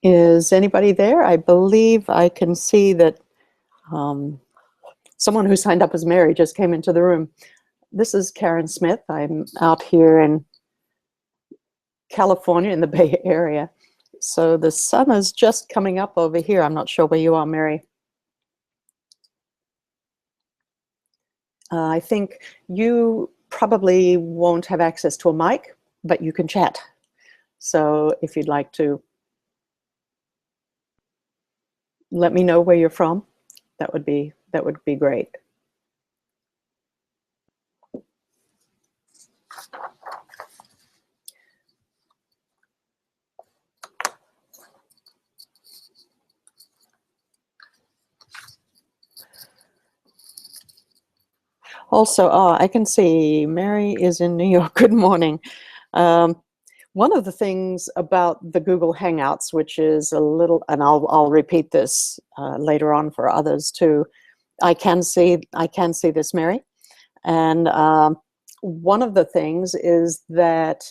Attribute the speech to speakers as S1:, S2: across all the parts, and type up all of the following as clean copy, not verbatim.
S1: Is anybody there? I believe I can see that someone who signed up as Mary just came into the room. This is Karen Smith. I'm out here in California in the Bay Area. So the sun is just coming up over here. I'm not sure where you are, Mary. I think you probably won't have access to a mic, but you can chat. So if you'd like to let me know where you're from, that would be great. Also, I can see Mary is in New York. Good morning. One of the things about the Google Hangouts, which is a little, and I'll repeat this later on for others too. I can see this, Mary, and one of the things is that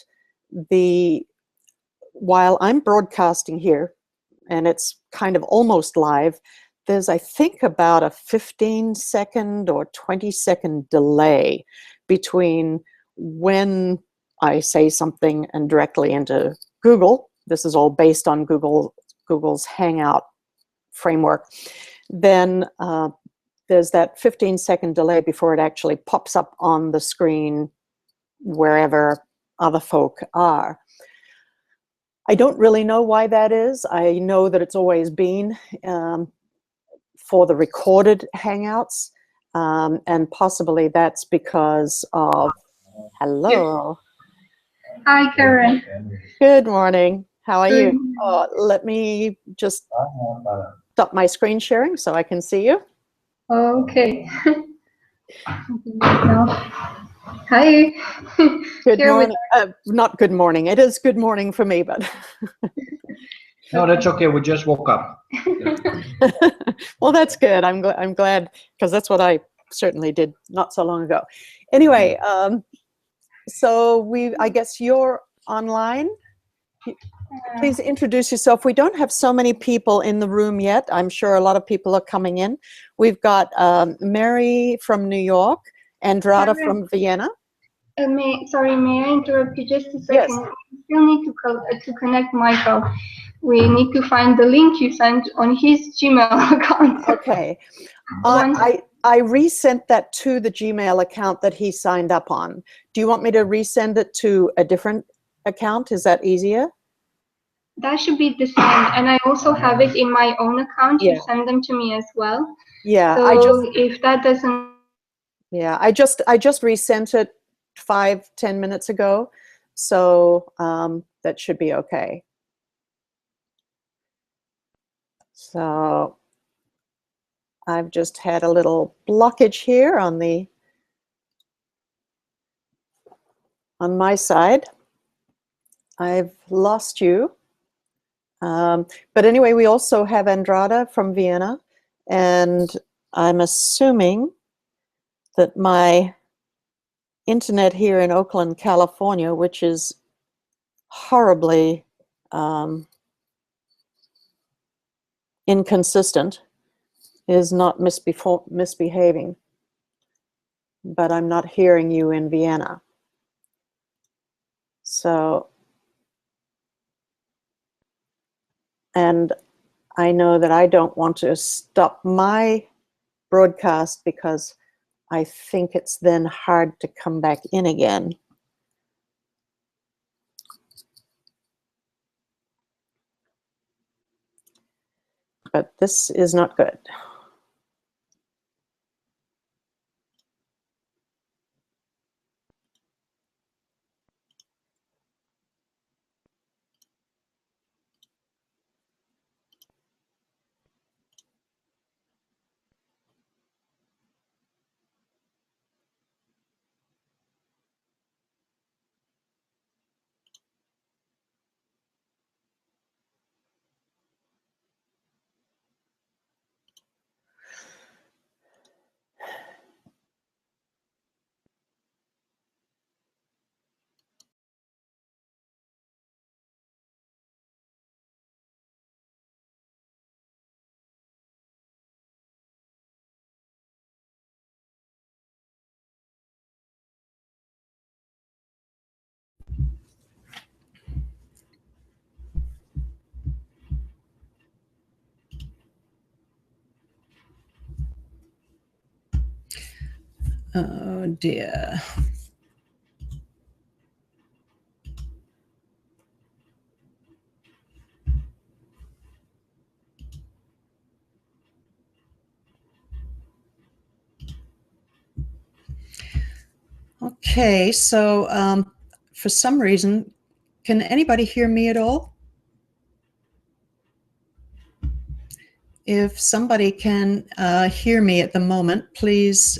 S1: while I'm broadcasting here, and it's kind of almost live, there's, I think, about a 15-second or 20-second delay between when I say something and directly into Google. This is all based on Google's Hangout framework. Then there's that 15-second delay before it actually pops up on the screen wherever other folk are. I don't really know why that is. I know that it's always been for the recorded Hangouts, and possibly that's because of, hello.
S2: Hi, Karen.
S1: Good morning. How are you? Let me just stop my screen sharing so I can see you.
S2: Okay. Hi.
S1: Good morning. Not good morning. It is good morning for me, but
S3: no, that's okay. We just woke up.
S1: Well, that's good. I'm glad, because that's what I certainly did not so long ago. Anyway, so I guess you're online. Please introduce yourself. We don't have so many people in the room yet. I'm sure a lot of people are coming in. We've got Mary from New York, Andrada from Vienna.
S2: May I interrupt you just a second?
S1: Yes.
S2: We still need to connect Michael. We need to find the link you sent on his Gmail account.
S1: Okay. I resent that to the Gmail account that he signed up on. Do you want me to resend it to a different account? Is that easier?
S2: That should be the same. And I also have it in my own account. You send them to me as well.
S1: Yeah.
S2: So if that doesn't.
S1: Yeah, I just resent it 5-10 minutes ago, so that should be okay. So I've just had a little blockage here on my side. I've lost you. But anyway, we also have Andrada from Vienna, and I'm assuming that my internet here in Oakland, California, which is horribly inconsistent, is not misbehaving, but I'm not hearing you in Vienna. So, and I know that I don't want to stop my broadcast because I think it's then hard to come back in again. But this is not good. Oh dear. Okay, so for some reason, can anybody hear me at all? If somebody can hear me at the moment, please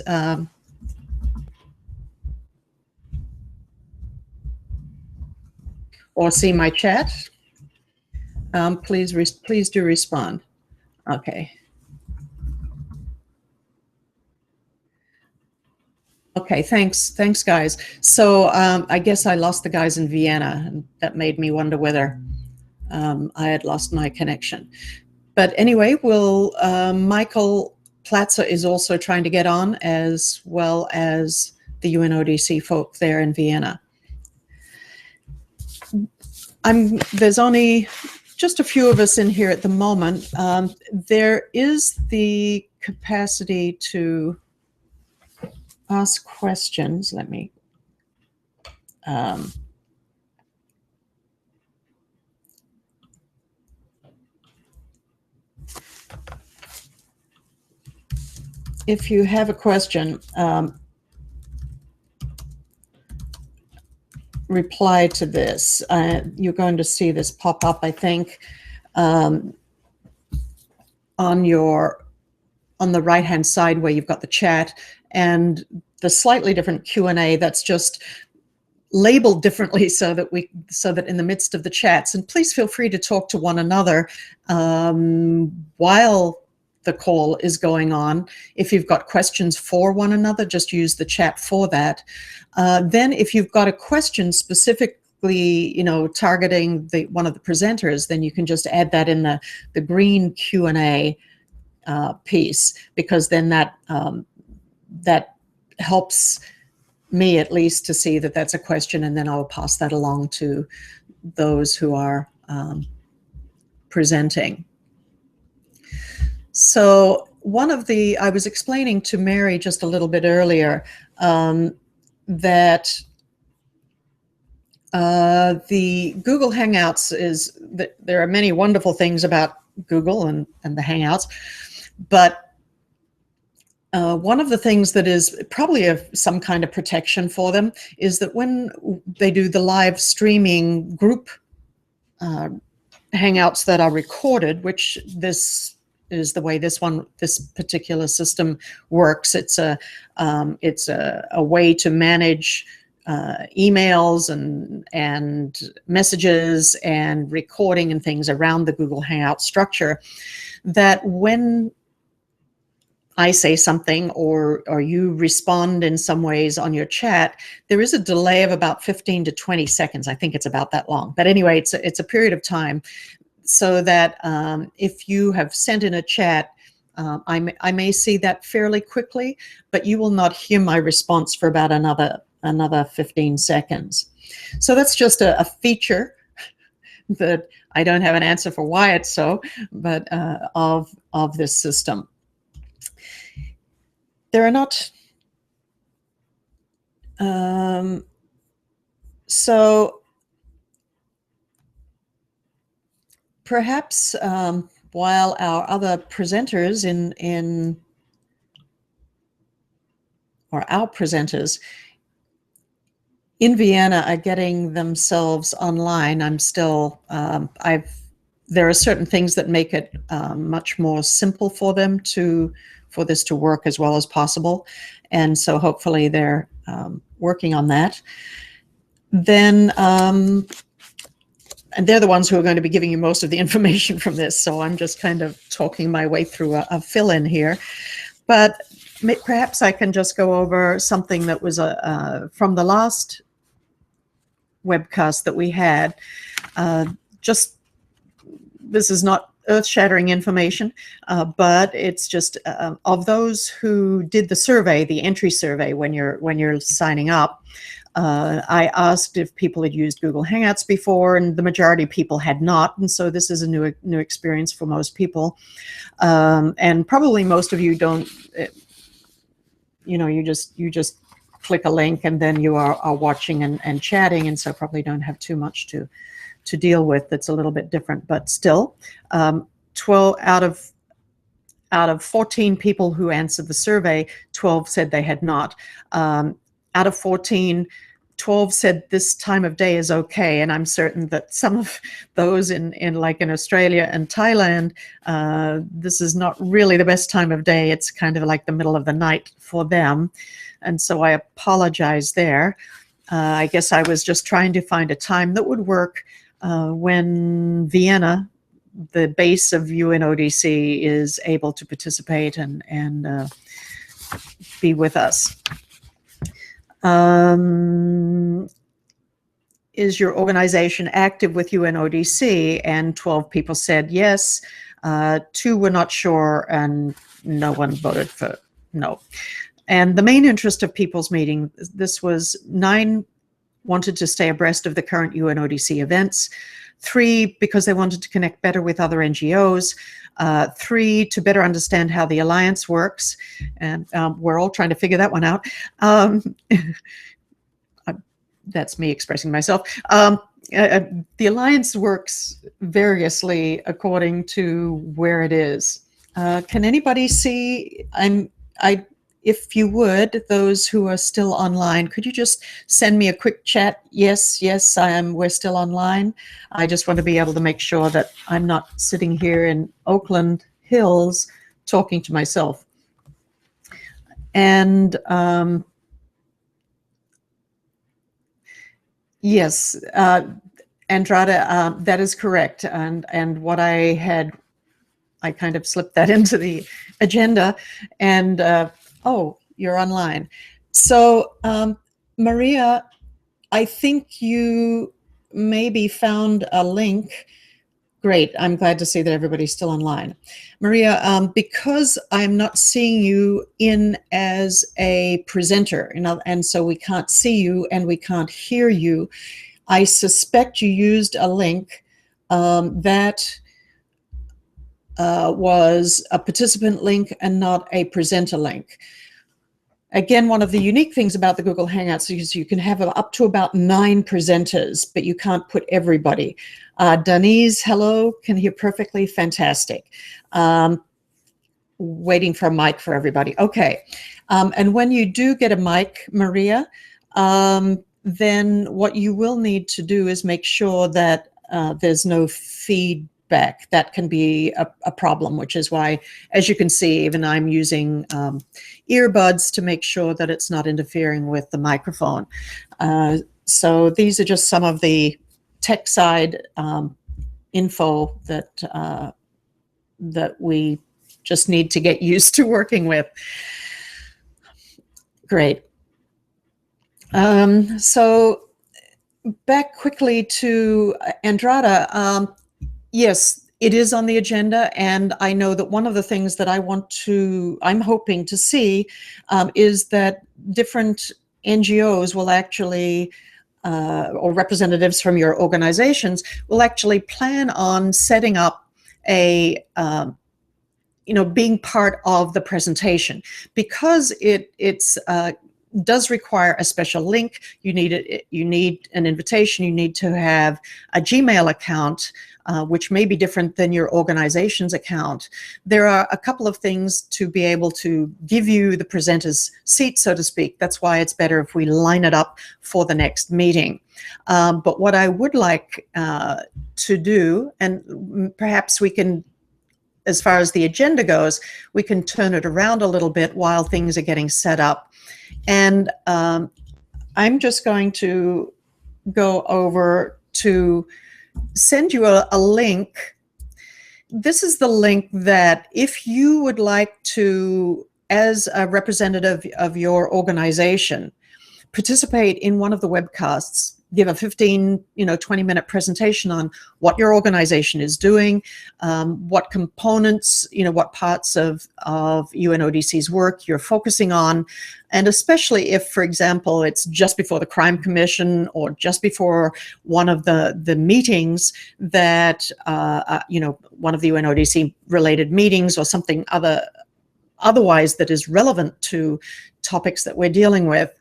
S1: or see my chat, please do respond. Okay. Okay, thanks, guys. So I guess I lost the guys in Vienna, and that made me wonder whether I had lost my connection. But anyway, Michael Platzer is also trying to get on, as well as the UNODC folk there in Vienna. There's only just a few of us in here at the moment. There is the capacity to ask questions. Let me if you have a question, reply to this. You're going to see this pop up, I think, on the right-hand side where you've got the chat, and the slightly different Q&A that's just labeled differently so that in the midst of the chats, and please feel free to talk to one another while the call is going on. If you've got questions for one another, just use the chat for that. Then if you've got a question specifically, targeting one of the presenters, then you can just add that in the green Q&A piece, because then that helps me at least to see that that's a question, and then I'll pass that along to those who are presenting. So I was explaining to Mary just a little bit earlier that the Google Hangouts is that there are many wonderful things about Google and the Hangouts, but one of the things that is probably some kind of protection for them is that when they do the live streaming group Hangouts that are recorded, which this is the way this particular system works. It's a way to manage emails and messages and recording and things around the Google Hangout structure, that when I say something or you respond in some ways on your chat, there is a delay of about 15 to 20 seconds. I think it's about that long. But anyway, it's a period of time, so that if you have sent in a chat, I may see that fairly quickly, but you will not hear my response for about another 15 seconds. So that's just a feature that I don't have an answer for why it's so, but of this system. There are not, so perhaps while our other presenters our presenters in Vienna are getting themselves online, I'm still, there are certain things that make it much more simple for them for this to work as well as possible. And so hopefully they're working on that. Then, and they're the ones who are going to be giving you most of the information from this. So I'm just kind of talking my way through a fill-in here. But perhaps I can just go over something that was from the last webcast that we had. This is not earth-shattering information, but it's just of those who did the survey, the entry survey when you're signing up. I asked if people had used Google Hangouts before, and the majority of people had not, and so this is a new experience for most people. And probably most of you don't you just click a link and then you are watching and chatting, and so probably don't have too much to deal with. That's a little bit different, but still, 12 out of 14 people who answered the survey, 12 said they had not. Out of 14, 12 said this time of day is okay, and I'm certain that some of those in Australia and Thailand, this is not really the best time of day. It's kind of like the middle of the night for them, and so I apologize there. I guess I was just trying to find a time that would work when Vienna, the base of UNODC, is able to participate and be with us. Is your organization active with UNODC? And 12 people said yes. 2 were not sure, and no one voted for no. And the main interest of people's meeting, this was 9 wanted to stay abreast of the current UNODC events, 3 because they wanted to connect better with other NGOs, 3 to better understand how the Alliance works, and we're all trying to figure that one out. That's me expressing myself. The Alliance works variously according to where it is. Can anybody see? If you would, those who are still online, could you just send me a quick chat? Yes, we're still online. I just want to be able to make sure that I'm not sitting here in Oakland Hills talking to myself. And yes, Andrada, that is correct. And what I kind of slipped that into the agenda, and oh, you're online. So, Maria, I think you maybe found a link. Great. I'm glad to see that everybody's still online. Maria, because I'm not seeing you in as a presenter, and so we can't see you and we can't hear you, I suspect you used a link that was a participant link and not a presenter link. Again, one of the unique things about the Google Hangouts is you can have up to about 9 presenters, but you can't put everybody. Denise, hello, can hear perfectly, fantastic. Waiting for a mic for everybody. Okay, and when you do get a mic, Maria, then what you will need to do is make sure that there's no feedback. That can be a problem, which is why, as you can see, even I'm using earbuds to make sure that it's not interfering with the microphone. So these are just some of the tech side info that we just need to get used to working with. Great. So back quickly to Andrada. Yes, it is on the agenda, and I know that one of the things that I'm hoping to see is that different NGOs will actually, or representatives from your organizations will actually plan on setting up a, being part of the presentation, because it's does require a special link. You need an invitation. You need to have a Gmail account, which may be different than your organization's account. There are a couple of things to be able to give you the presenter's seat, so to speak. That's why it's better if we line it up for the next meeting. But what I would like to do, and perhaps we can, as far as the agenda goes, we can turn it around a little bit while things are getting set up. And I'm just going to go over to send you a link. This is the link that if you would like to, as a representative of your organization, participate in one of the webcasts, give a 15, 20-minute presentation on what your organization is doing, what components, what parts of UNODC's work you're focusing on, and especially if, for example, it's just before the Crime Commission or just before one of the meetings that, one of the UNODC related meetings or something other otherwise that is relevant to topics that we're dealing with,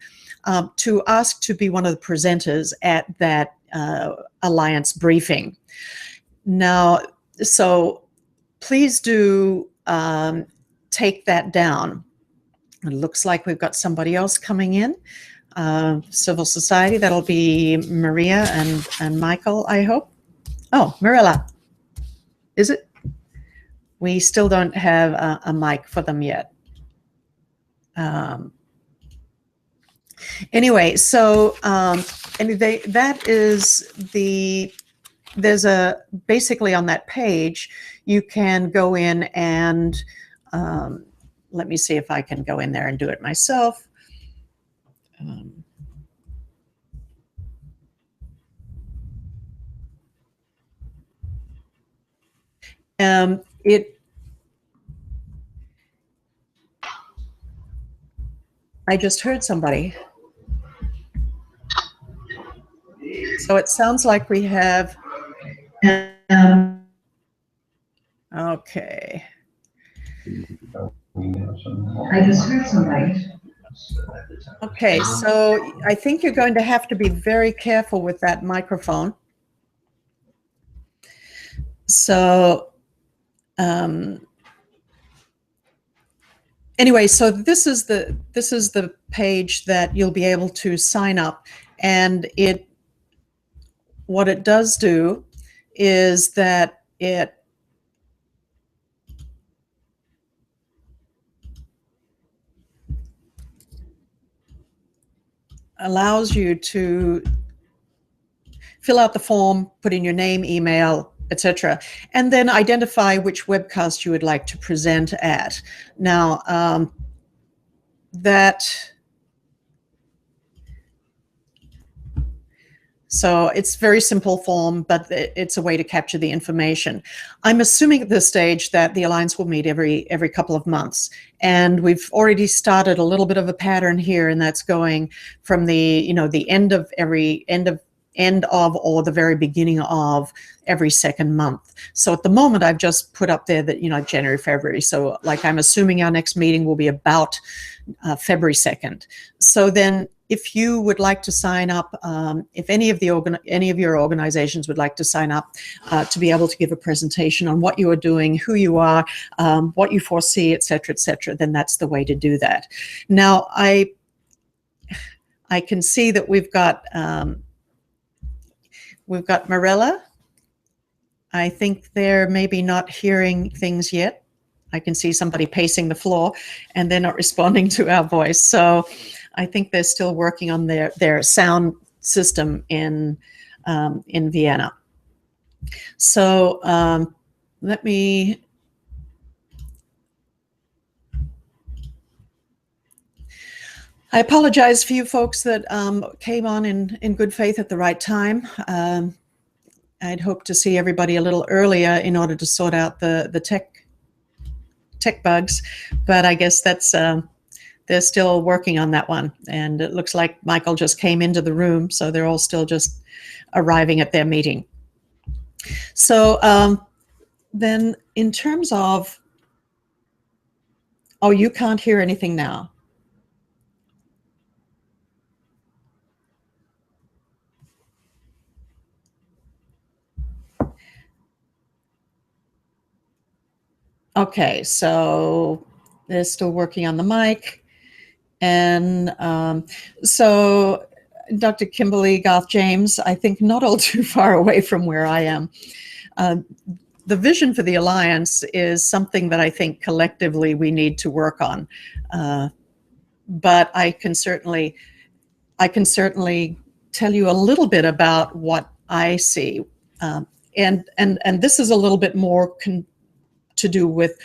S1: to ask to be one of the presenters at that Alliance briefing. Now, so please do take that down. It looks like we've got somebody else coming in. Civil society, that'll be Maria and Michael, I hope. Oh, Marilla, is it? We still don't have a mic for them yet. Anyway, so that is there's basically on that page, you can go in and, let me see if I can go in there and do it myself. I just heard somebody. So it sounds like we have, okay.
S4: I just heard somebody.
S1: Okay, so I think you're going to have to be very careful with that microphone. So, anyway, so this is the page that you'll be able to sign up, and what it does do is that it allows you to fill out the form, put in your name, email, etc., and then identify which webcast you would like to present at. Now, so it's very simple form, but it's a way to capture the information. I'm assuming at this stage that the Alliance will meet every couple of months, and we've already started a little bit of a pattern here, and that's going from the end of or the very beginning of every second month. So at the moment, I've just put up there that January, February. So like I'm assuming our next meeting will be about February 2nd. So then, if you would like to sign up, if any of your organizations would like to sign up to be able to give a presentation on what you are doing, who you are, what you foresee, et cetera, then that's the way to do that. Now, I can see that we've got Marilla. I think they're maybe not hearing things yet. I can see somebody pacing the floor, and they're not responding to our voice. So I think they're still working on their sound system in Vienna. So let me. I apologize for you folks that came on in good faith at the right time. I'd hoped to see everybody a little earlier in order to sort out the tech bugs, but I guess that's they're still working on that one. And it looks like Michael just came into the room, so they're all still just arriving at their meeting. So then in terms of, oh, you can't hear anything now. Okay, so they're still working on the mic. And so Dr. Kimberly Garth James, I think not all too far away from where I am. The vision for the Alliance is something that I think collectively we need to work on. But I can certainly tell you a little bit about what I see. And this is a little bit more to do with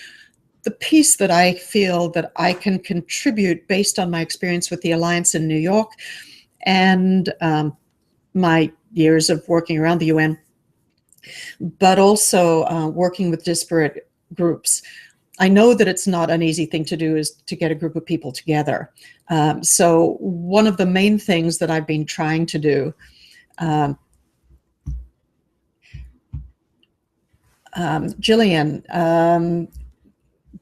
S1: the piece that I feel that I can contribute based on my experience with the Alliance in New York and my years of working around the UN, but also working with disparate groups. I know that it's not an easy thing to do is to get a group of people together. So one of the main things that I've been trying to do Jillian,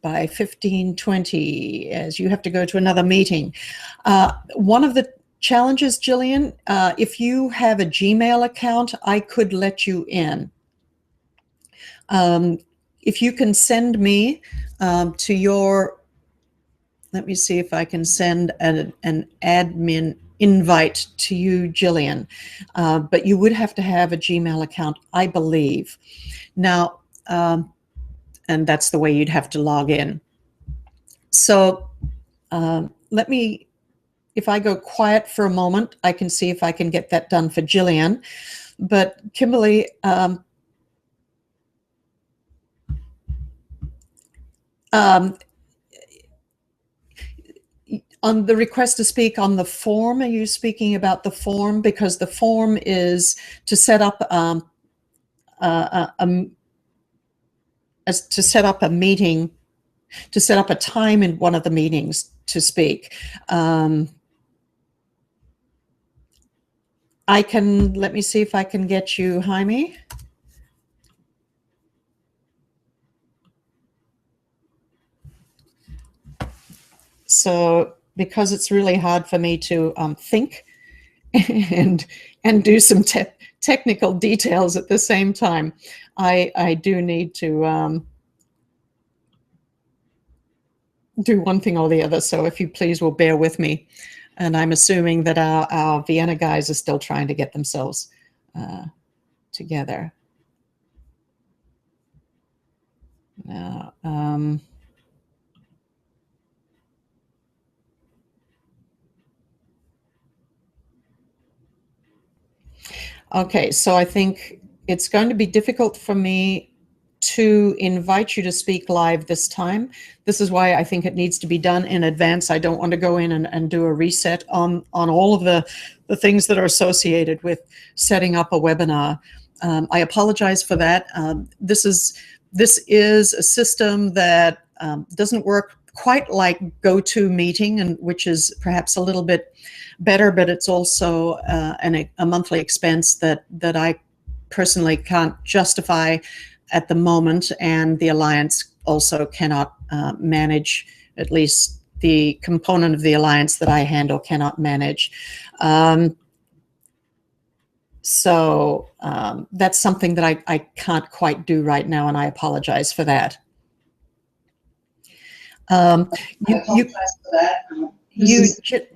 S1: by 15:20, as you have to go to another meeting. One of the challenges, Jillian, if you have a Gmail account, I could let you in. If you can send me to your, let me see if I can send an admin invite to you, Jillian. But you would have to have a Gmail account, I believe. Now, and that's the way you'd have to log in. So let me, if I go quiet for a moment, I can see if I can get that done for Jillian. But Kimberly, on the request to speak on the form, are you speaking about the form? Because the form is to set up to set up a meeting, to set up a time in one of the meetings to speak. I can, let me see if I can get you, Jaime. So, because it's really hard for me to think and do some technical details at the same time, I do need to do one thing or the other. So if you please will bear with me. And I'm assuming that our Vienna guys are still trying to get themselves together. Now, okay, so I think it's going to be difficult for me to invite you to speak live this time. This is why I think it needs to be done in advance. I don't want to go in and do a reset on all of the things that are associated with setting up a webinar. I apologize for that. This is a system that doesn't work quite like GoToMeeting, and which is perhaps a little bit better, but it's also a monthly expense that I personally can't justify at the moment, and the Alliance also cannot manage, at least the component of the Alliance that I handle cannot manage. So that's something that I can't quite do right now, and I apologize for that.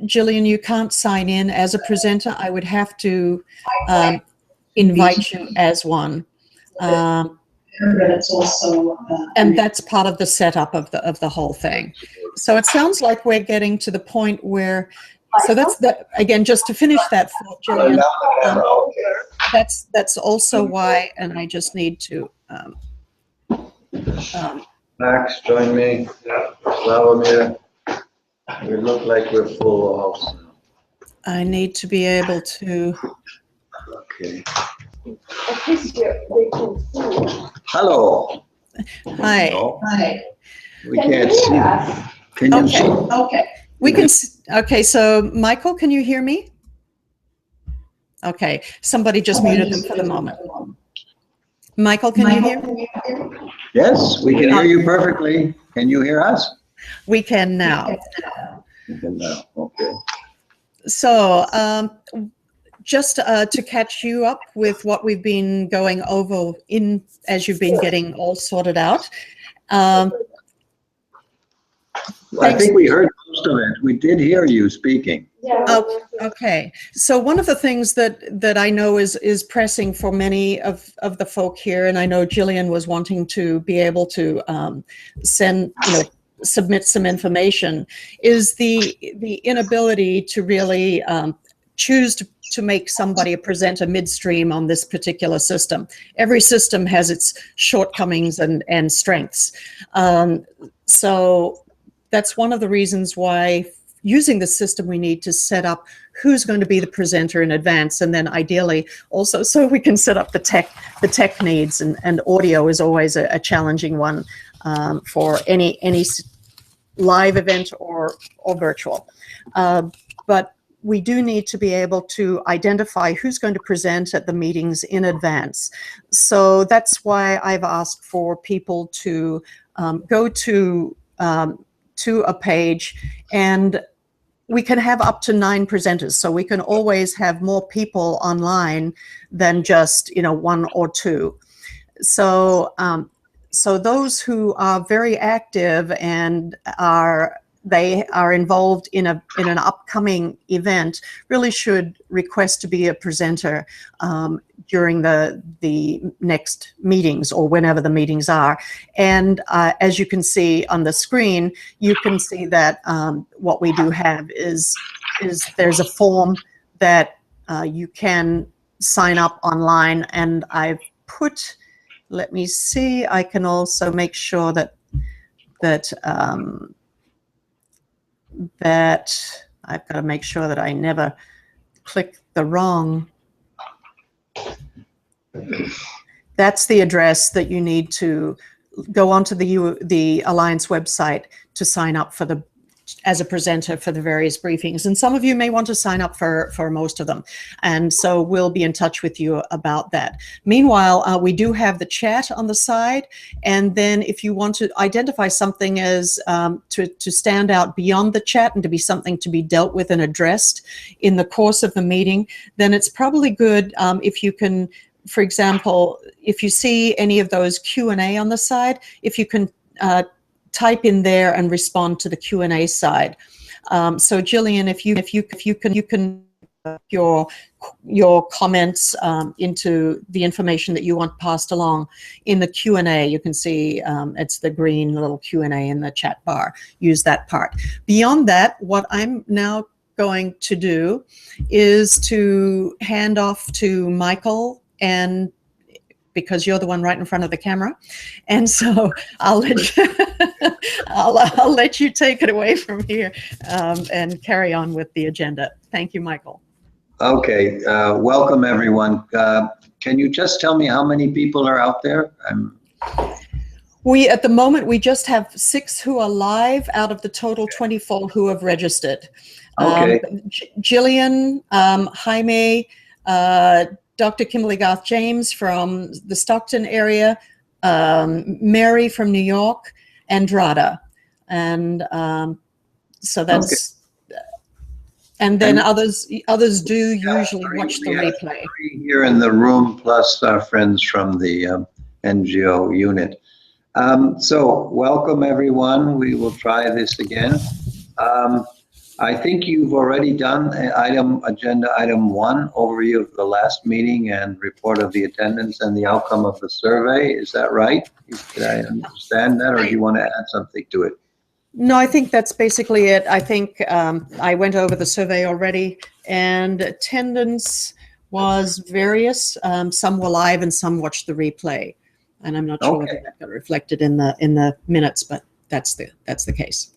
S1: Jillian, you can't sign in as a presenter. I would have to invite you as one.
S4: But it's also
S1: and that's part of the setup of the whole thing. So it sounds like we're getting to the point where, so that's that again, just to finish that thought, Jillian, that's also why, and I just need to
S5: Max, join me. Slavomir. We look like we're full house now.
S1: I need to be able to.
S5: Okay. Hello.
S1: Hi.
S5: No,
S4: Hi.
S5: we can't see. Can you
S1: Okay.
S5: see?
S4: Okay.
S1: We can. Okay. So Michael, can you hear me? Okay. Somebody just muted him for the moment. Michael, can you hear me?
S5: Yes, we can hear you perfectly. Can you hear us?
S1: We can now.
S5: We can now. Okay.
S1: So just to catch you up with what we've been going over as you've been getting all sorted out.
S5: I think we heard most of it. We did hear you speaking.
S1: Okay. So one of the things that I know is pressing for many of the folk here, and I know Jillian was wanting to be able to submit some information, is the inability to really choose to make somebody a presenter midstream on this particular system. Every system has its shortcomings and strengths. So that's one of the reasons why using the system we need to set up who's going to be the presenter in advance, and then ideally also so we can set up the tech needs, and audio is always a challenging one for any live event or virtual. But we do need to be able to identify who's going to present at the meetings in advance. So that's why I've asked for people to go to a page, and we can have up to 9 presenters. So we can always have more people online than just, you know, 1 or 2. So so those who are very active and are involved in an upcoming event really should request to be a presenter during the next meetings or whenever the meetings are. And as you can see on the screen, you can see that what we do have is there's a form that you can sign up online, and I've put, let me see, I can also make sure that I've got to make sure that I never click the wrong. That's the address that you need to go onto the Alliance website to sign up for as a presenter for the various briefings. And some of you may want to sign up for most of them. And so we'll be in touch with you about that. Meanwhile, we do have the chat on the side. And then if you want to identify something as to stand out beyond the chat and to be something to be dealt with and addressed in the course of the meeting, then it's probably good if you can, for example, if you see any of those Q&A on the side, if you can type in there and respond to the Q&A side. So Jillian, if you can your comments into the information that you want passed along in the Q&A. You can see it's the green little Q&A in the chat bar. Use that part. Beyond that, what I'm now going to do is to hand off to Michael, and because you're the one right in front of the camera. And so I'll let you, I'll let you take it away from here and carry on with the agenda. Thank you, Michael.
S5: Okay, welcome everyone. Can you just tell me how many people are out there?
S1: At the moment, we just have 6 who are live out of the total 24 who have registered.
S5: Okay.
S1: Jillian, Jaime, Dr. Kimberly Garth James from the Stockton area, Mary from New York, and Drada. And so that's, okay. And then others do usually watch the replay.
S5: 3 here in the room, plus our friends from the NGO unit. So welcome everyone. We will try this again. I think you've already done agenda item 1, overview of the last meeting and report of the attendance and the outcome of the survey. Is that right? Did I understand that, or do you want to add something to it?
S1: No, I think that's basically it. I think I went over the survey already, and attendance was various. Some were live and some watched the replay, and I'm not sure whether that got reflected in the minutes, but that's the case.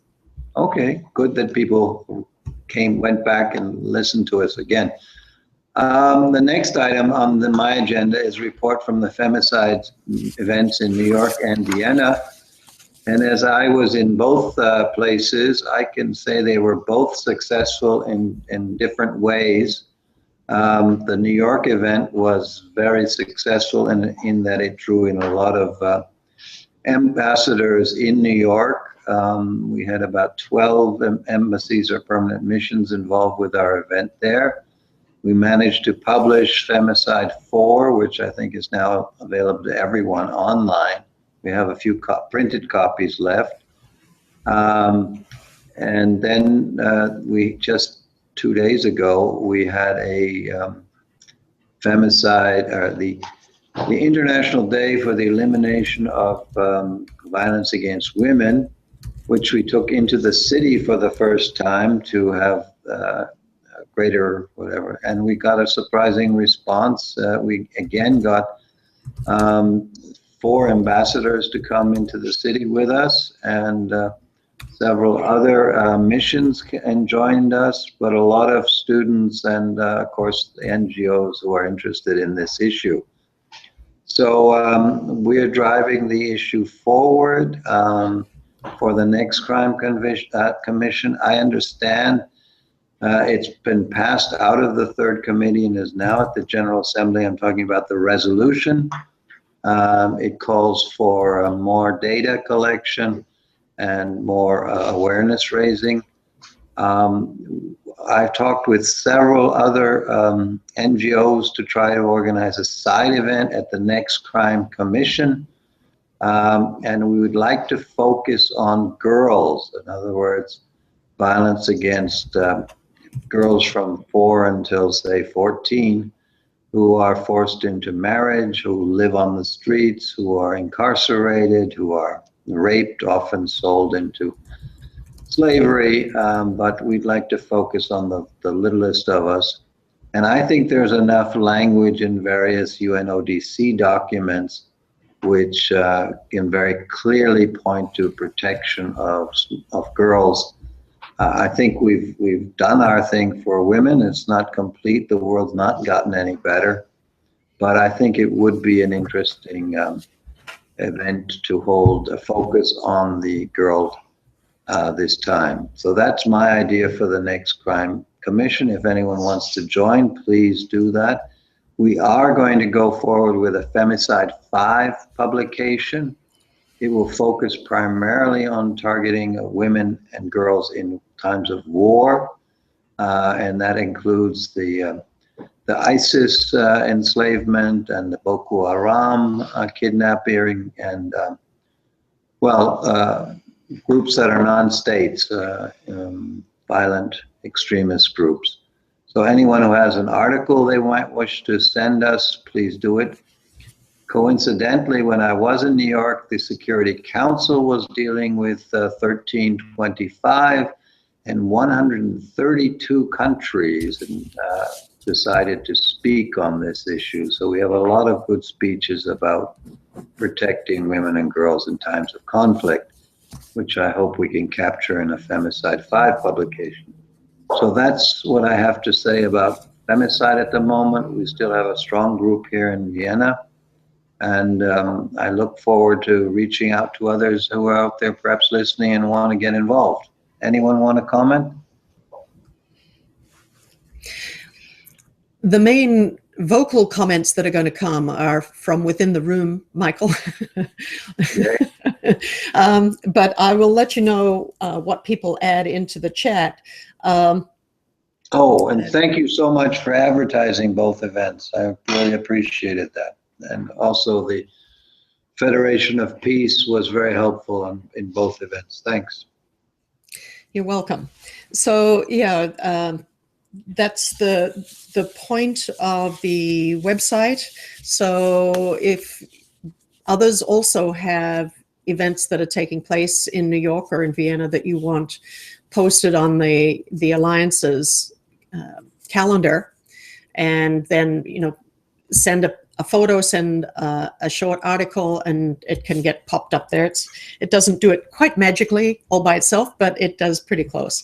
S5: Okay, good that people went back and listened to us again. The next item on my agenda is report from the femicide events in New York and Vienna. And as I was in both places, I can say they were both successful in different ways. The New York event was very successful in that it drew in a lot of ambassadors in New York. We had about 12 embassies or permanent missions involved with our event there. We managed to publish Femicide 4, which I think is now available to everyone online. We have a few printed copies left. And then we just 2 days ago, we had a femicide, or the International Day for the Elimination of Violence Against Women, which we took into the city for the first time to have a greater whatever. And we got a surprising response. We again got 4 ambassadors to come into the city with us, and several other missions joined us, but a lot of students and of course the NGOs who are interested in this issue. So we're driving the issue forward. For the next crime commission. I understand It's been passed out of the third committee and is now at the General Assembly. I'm talking about the resolution. It calls for more data collection and more awareness raising. I've talked with several other NGOs to try to organize a side event at the next Crime Commission. And we would like to focus on girls, in other words, violence against girls from 4 until, say, 14, who are forced into marriage, who live on the streets, who are incarcerated, who are raped, often sold into slavery, but we'd like to focus on the littlest of us. And I think there's enough language in various UNODC documents which can very clearly point to protection of girls. I think we've done our thing for women. It's not complete. The world's not gotten any better. But I think it would be an interesting event to hold a focus on the girl this time. So that's my idea for the next Crime Commission. If anyone wants to join, please do that. We are going to go forward with a Femicide 5 publication. It will focus primarily on targeting women and girls in times of war, and that includes the ISIS enslavement and the Boko Haram kidnapping and, groups that are non-states, violent extremist groups. So anyone who has an article they might wish to send us, please do it. Coincidentally, when I was in New York, the Security Council was dealing with 1325, and 132 countries decided to speak on this issue. So we have a lot of good speeches about protecting women and girls in times of conflict, which I hope we can capture in a Femicide 5 publication. So that's what I have to say about femicide at the moment. We still have a strong group here in Vienna, and I look forward to reaching out to others who are out there perhaps listening and want to get involved. Anyone want to comment?
S1: The main vocal comments that are going to come are from within the room, Michael. But I will let you know what people add into the chat.
S5: And thank you so much for advertising both events. I really appreciated that. And also the Federation of Peace was very helpful in both events. Thanks.
S1: You're welcome. So yeah, that's the point of the website. So if others also have events that are taking place in New York or in Vienna that you want posted on the Alliance's calendar, and then send a photo, send a short article, and it can get popped up there. It doesn't do it quite magically all by itself, but it does pretty close.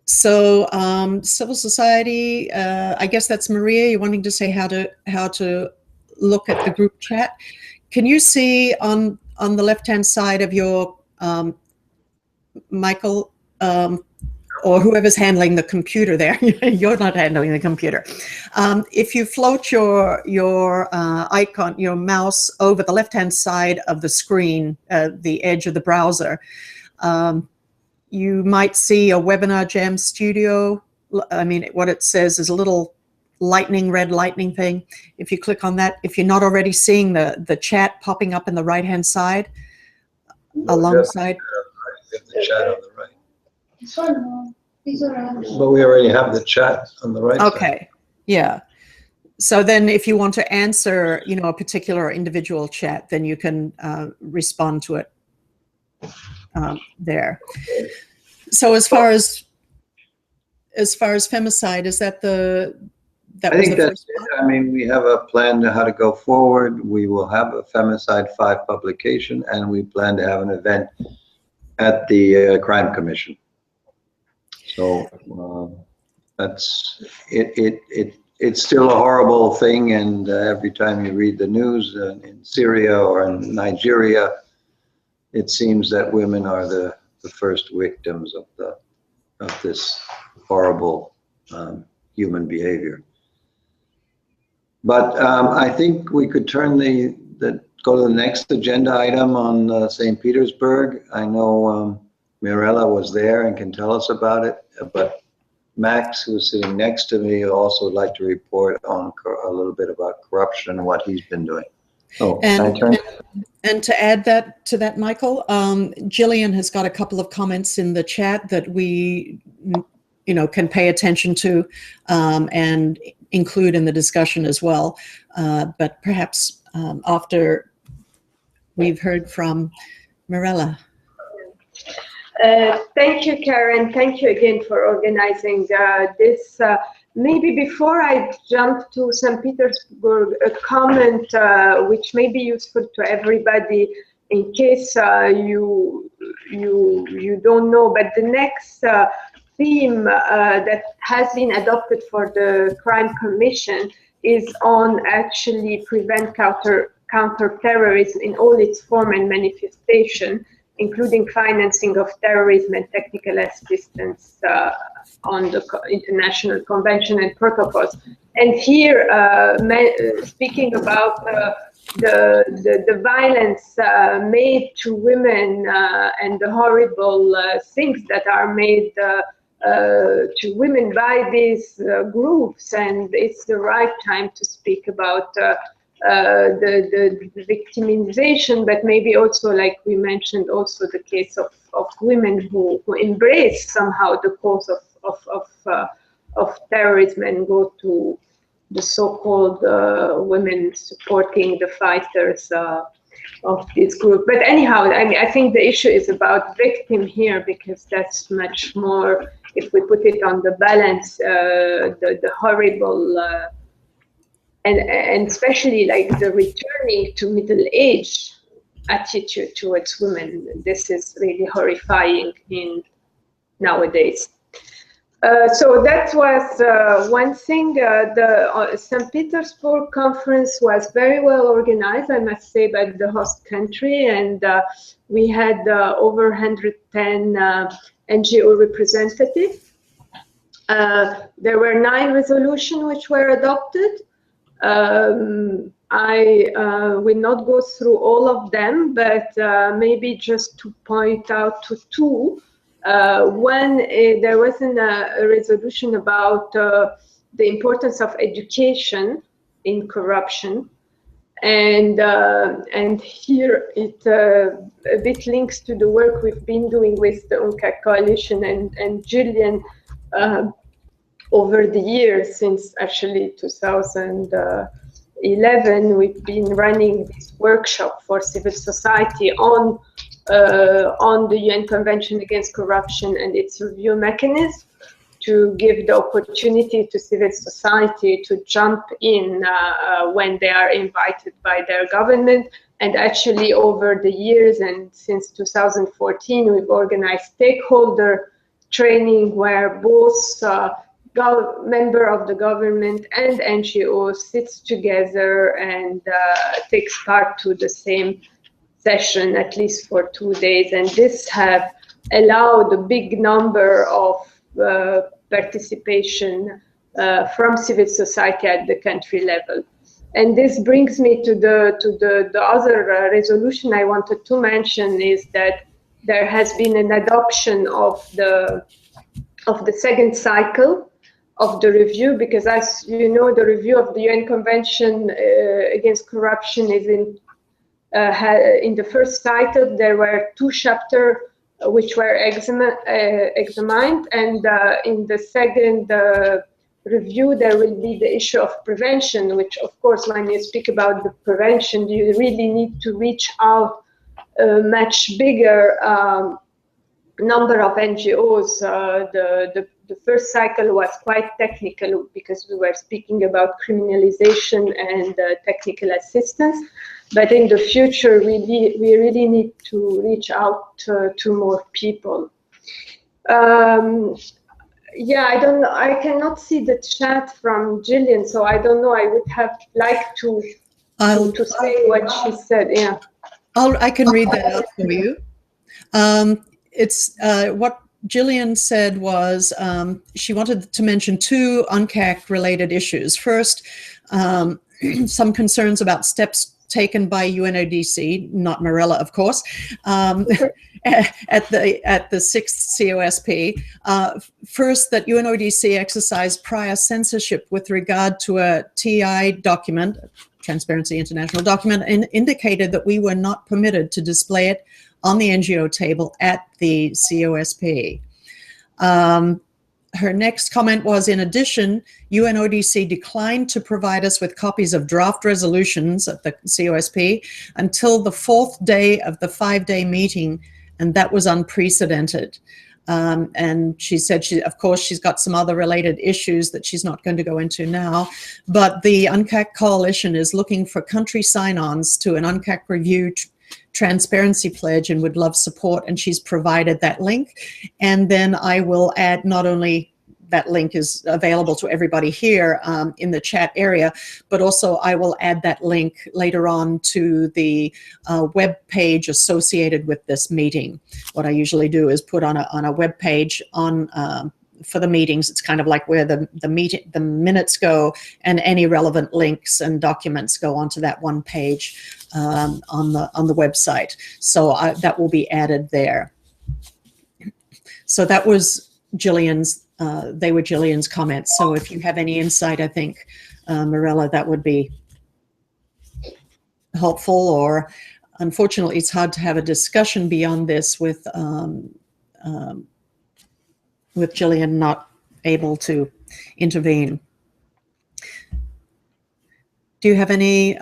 S1: So civil society, I guess that's Maria. You're wanting to say how to look at the group chat. Can you see on the left-hand side of your Michael, or whoever's handling the computer there? You're not handling the computer. If you float your icon, your mouse over the left-hand side of the screen, the edge of the browser, you might see a Webinar Jam Studio. I mean, what it says is a little red lightning thing. If you click on that, if you're not already seeing the chat popping up in the right-hand side, alongside.
S5: The chat on the right. But we already have the chat on the right.
S1: Okay, yeah. So then if you want to answer, a particular individual chat, then you can respond to it there. So as far as femicide, is that
S5: I think that's it. I mean, we have a plan to how to go forward. We will have a Femicide 5 publication, and we plan to have an event at the Crime Commission. So that's it. It's still a horrible thing, and every time you read the news in Syria or in Nigeria, it seems that women are the first victims of of this horrible human behavior. But I think we could turn go to the next agenda item on St. Petersburg. I know Mirella was there and can tell us about it, but Max, who's sitting next to me, also would like to report on a little bit about corruption and what he's been doing. Oh, can I turn?
S1: And to add that to that, Michael, Jillian has got a couple of comments in the chat that we, can pay attention to and include in the discussion as well. But perhaps after we've heard from Mirella.
S6: Thank you, Karen. Thank you again for organizing this. Maybe before I jump to St. Petersburg, a comment which may be useful to everybody in case you don't know, but the next theme that has been adopted for the Crime Commission is on actually prevent counter-terrorism in all its form and manifestation, including financing of terrorism and technical assistance on the international convention and protocols. And here, speaking about the violence made to women and the horrible things that are made to women by these groups, and it's the right time to speak about the victimization, but maybe also, like we mentioned, also the case of women who embrace somehow the cause of terrorism and go to the so-called women supporting the fighters of this group. But anyhow, I think the issue is about victim here, because that's much more, if we put it on the balance, the horrible and especially like the returning to middle age attitude towards women. This is really horrifying nowadays. So that was one thing. The St. Petersburg conference was very well organized, I must say, by the host country, and we had over 110 NGO representatives. There were 9 resolutions which were adopted. I will not go through all of them, but maybe just to point out to 2. One, there wasn't a resolution about the importance of education in corruption, and here it a bit links to the work we've been doing with the UNCAC Coalition and Jillian over the years, since actually 2011, we've been running this workshop for civil society on the UN Convention Against Corruption and its review mechanism, to give the opportunity to civil society to jump in when they are invited by their government. And actually over the years, and since 2014, we've organized stakeholder training where both member of the government and NGOs sits together and takes part to the same session, at least for 2 days. And this have allowed a big number of participation from civil society at the country level. And this brings me to the other resolution I wanted to mention, is that there has been an adoption of the second cycle of the review, because as you know, the review of the UN Convention Against Corruption is in the first cycle. There were 2 chapters which were examined, and in the second review there will be the issue of prevention, which of course, when you speak about the prevention, you really need to reach out a much bigger number of NGOs. The first cycle was quite technical because we were speaking about criminalization and technical assistance. But in the future, we really need to reach out to more people. Yeah, I don't know. I cannot see the chat from Jillian, so I don't know. I would have liked to say what she said. Yeah.
S1: I can read that out for you. It's what Gillian said was she wanted to mention two UNCAC-related issues. First, some concerns about steps taken by UNODC, not Marilla, of course, at the sixth COSP. First, that UNODC exercised prior censorship with regard to a TI document, Transparency International document, and indicated that we were not permitted to display it on the NGO table at the COSP. Her next comment was, in addition, UNODC declined to provide us with copies of draft resolutions at the COSP until the fourth day of the 5-day meeting, and that was unprecedented. And she said, of course, she's got some other related issues that she's not going to go into now, but the UNCAC Coalition is looking for country sign-ons to an UNCAC review transparency pledge and would love support, and she's provided that link. And then I will add, not only that link is available to everybody here in the chat area, but also I will add that link later on to the web page associated with this meeting. What I usually do is put on a web page on for the meetings. It's kind of like where the minutes go, and any relevant links and documents go onto that one page on the website. So that will be added there. So that was Gillian's. They were Gillian's comments. So if you have any insight, I think, Marilla, that would be helpful. Or unfortunately, it's hard to have a discussion beyond this with Gillian not able to intervene. Do you have any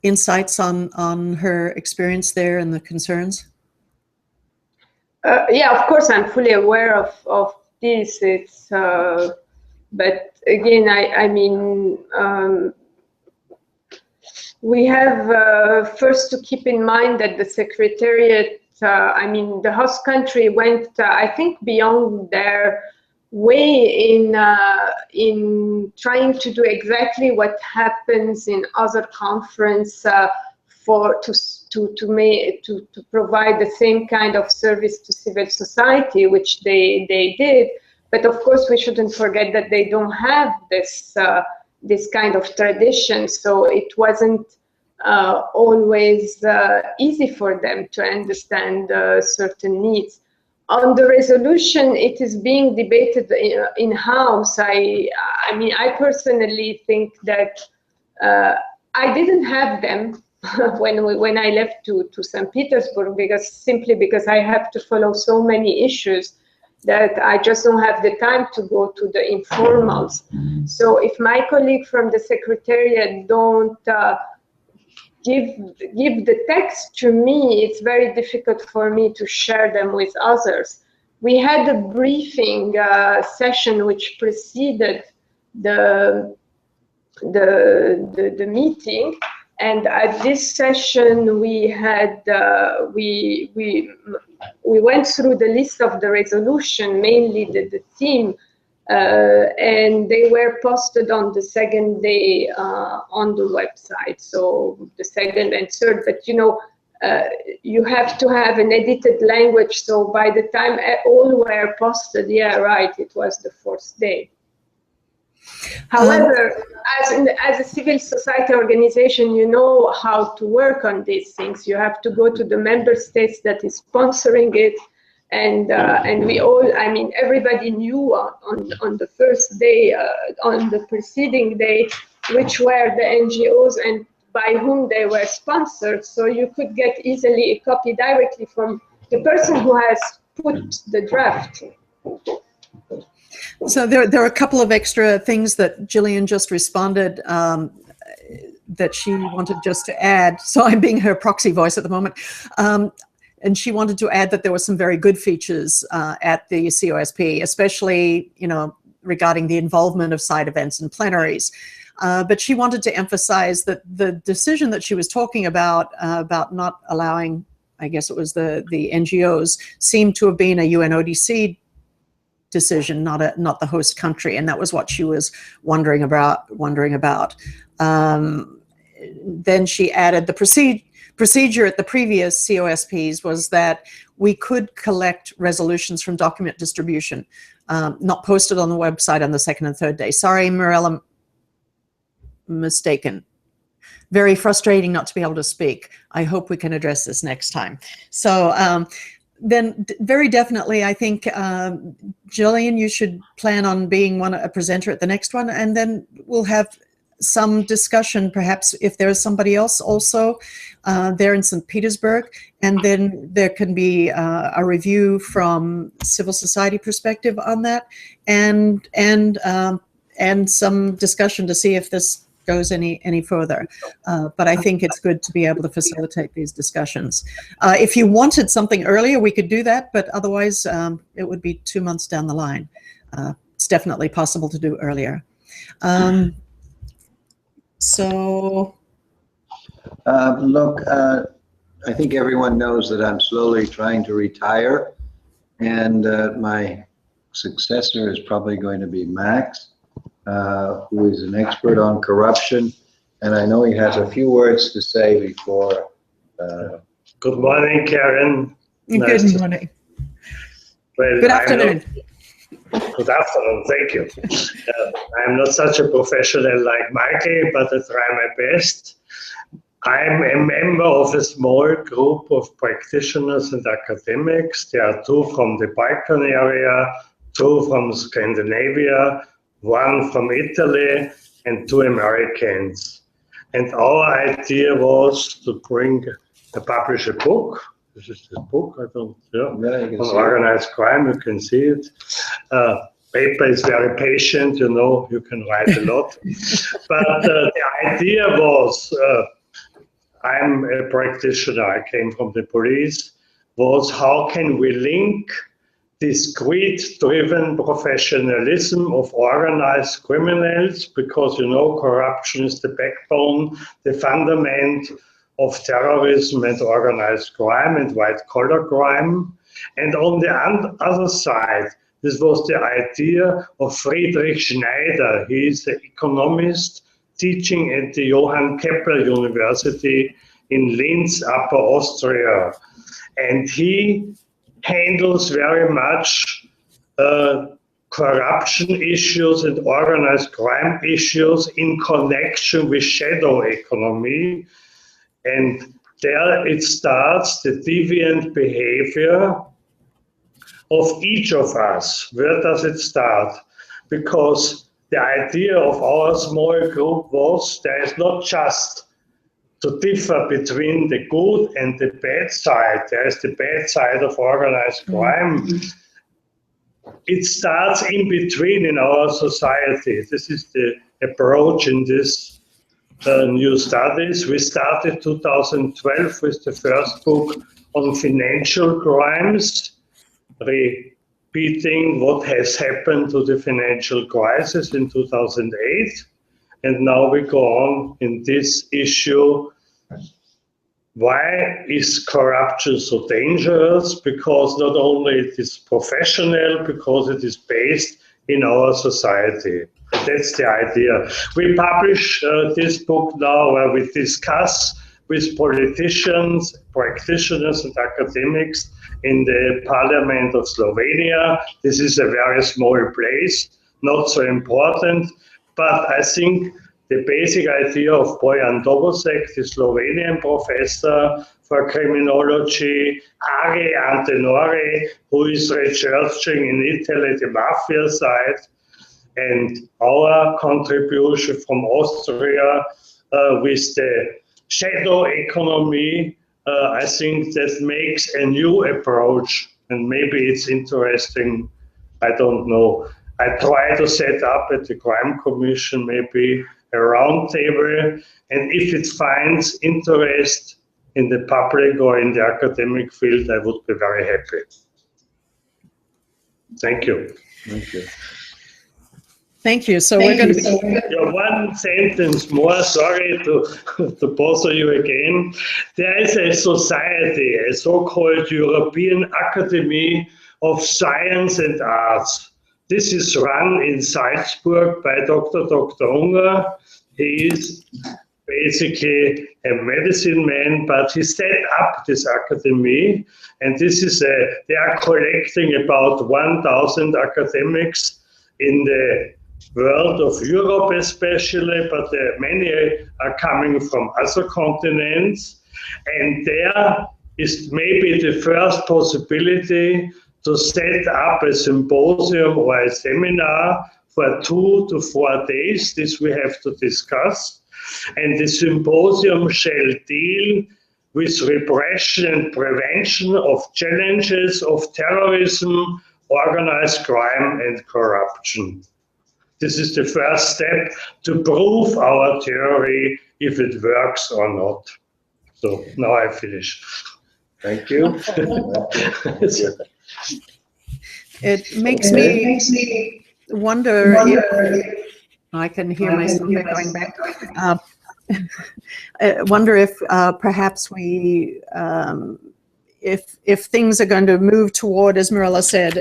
S1: insights on her experience there and the concerns?
S6: Yeah, of course, I'm fully aware of this. It's, but again, I mean, we have first to keep in mind that the Secretariat, I mean, the host country went, I think, beyond their way in trying to do exactly what happens in other conferences to provide the same kind of service to civil society, which they did. But of course, we shouldn't forget that they don't have this this kind of tradition, so it wasn't always easy for them to understand certain needs. On the resolution, it is being debated in-house. I mean, I personally think that I didn't have them when I left to St. Petersburg, simply because I have to follow so many issues that I just don't have the time to go to the informals. So if my colleague from the Secretariat don't give the text to me, it's very difficult for me to share them with others. We had a briefing session which preceded the meeting, and at this session we had we went through the list of the resolution, mainly the theme, and they were posted on the second day on the website, so the second and third. But you know, you have to have an edited language, so by the time all were posted, yeah, right, it was the fourth day. However, as a civil society organization, you know how to work on these things. You have to go to the member states that is sponsoring it, and we all, I mean, everybody knew on the first day, on the preceding day, which were the NGOs and by whom they were sponsored. So you could get easily a copy directly from the person who has put the draft.
S1: So there are a couple of extra things that Gillian just responded that she wanted just to add. So I'm being her proxy voice at the moment. And she wanted to add that there were some very good features at the COSP, especially, you know, regarding the involvement of side events and plenaries. But she wanted to emphasize that the decision that she was talking about not allowing, I guess it was the NGOs, seemed to have been a UNODC decision, not the host country, and that was what she was wondering about. then she added the procedure at the previous COSPs was that we could collect resolutions from document distribution, not posted on the website on the second and third day. Sorry, Mirella, mistaken. Very frustrating not to be able to speak. I hope we can address this next time. So then very definitely, I think, Jillian, you should plan on being a presenter at the next one, and then we'll have some discussion, perhaps if there is somebody else also there in St. Petersburg, and then there can be a review from civil society perspective on that, and some discussion to see if this goes any further. But I think it's good to be able to facilitate these discussions. If you wanted something earlier, we could do that, but otherwise it would be 2 months down the line. It's definitely possible to do earlier. So
S5: look, I think everyone knows that I'm slowly trying to retire, and my successor is probably going to be Max, who is an expert on corruption, and I know he has a few words to say before.
S7: Good morning, Karen.
S1: Good morning.
S7: Well,
S1: Good afternoon.
S7: Good afternoon, thank you. I'm not such a professional like Michael, but I try my best. I'm a member of a small group of practitioners and academics. There are 2 from the Balkan area, 2 from Scandinavia, 1 from Italy, and 2 Americans. And our idea was to publish a book. This is this book, on organized crime, you can see it. Paper is very patient, you can write a lot. But the idea was, I'm a practitioner, I came from the police, was how can we link this greed-driven professionalism of organized criminals, because, corruption is the backbone, the fundament of terrorism and organized crime and white-collar crime. And on the other side, this was the idea of Friedrich Schneider. He is an economist teaching at the Johann Kepler University in Linz, Upper Austria. And he handles very much corruption issues and organized crime issues in connection with shadow economy. And there it starts the deviant behavior of each of us. Where does it start? Because the idea of our small group was there is not just to differ between the good and the bad side. There is the bad side of organized crime. It starts in between in our society. This is the approach in this new studies. We started 2012 with the first book on financial crimes, repeating what has happened to the financial crisis in 2008. And now we go on in this issue. Why is corruption so dangerous? Because not only it is professional, because it is based in our society. That's the idea. We publish this book now where we discuss with politicians, practitioners and academics in the Parliament of Slovenia. This is a very small place, not so important, but I think the basic idea of Bojan Dobosek, the Slovenian professor for criminology, Ari Antenori, who is researching in Italy the mafia side, and our contribution from Austria with the shadow economy, I think that makes a new approach, and maybe it's interesting, I don't know. I try to set up at the Crime Commission maybe a round table, and if it finds interest in the public or in the academic field, I would be very happy. Thank you.
S5: Thank you.
S1: Thank you. So we're going to be...
S7: Yeah, one sentence more, sorry to bother you again. There is a society, a so-called European Academy of Science and Arts. This is run in Salzburg by Dr. Unger. He is basically a medicine man, but he set up this academy, and this is they are collecting about 1,000 academics in the world of Europe especially, but many are coming from other continents, and there is maybe the first possibility to set up a symposium or a seminar for 2 to 4 days. This we have to discuss. And the symposium shall deal with repression and prevention of challenges of terrorism, organized crime, and corruption. This is the first step to prove our theory, if it works or not. So now I finish.
S5: Thank you.
S1: It makes me wonder if I can hear myself going back. I wonder if perhaps we, if things are going to move toward, as Mirella said,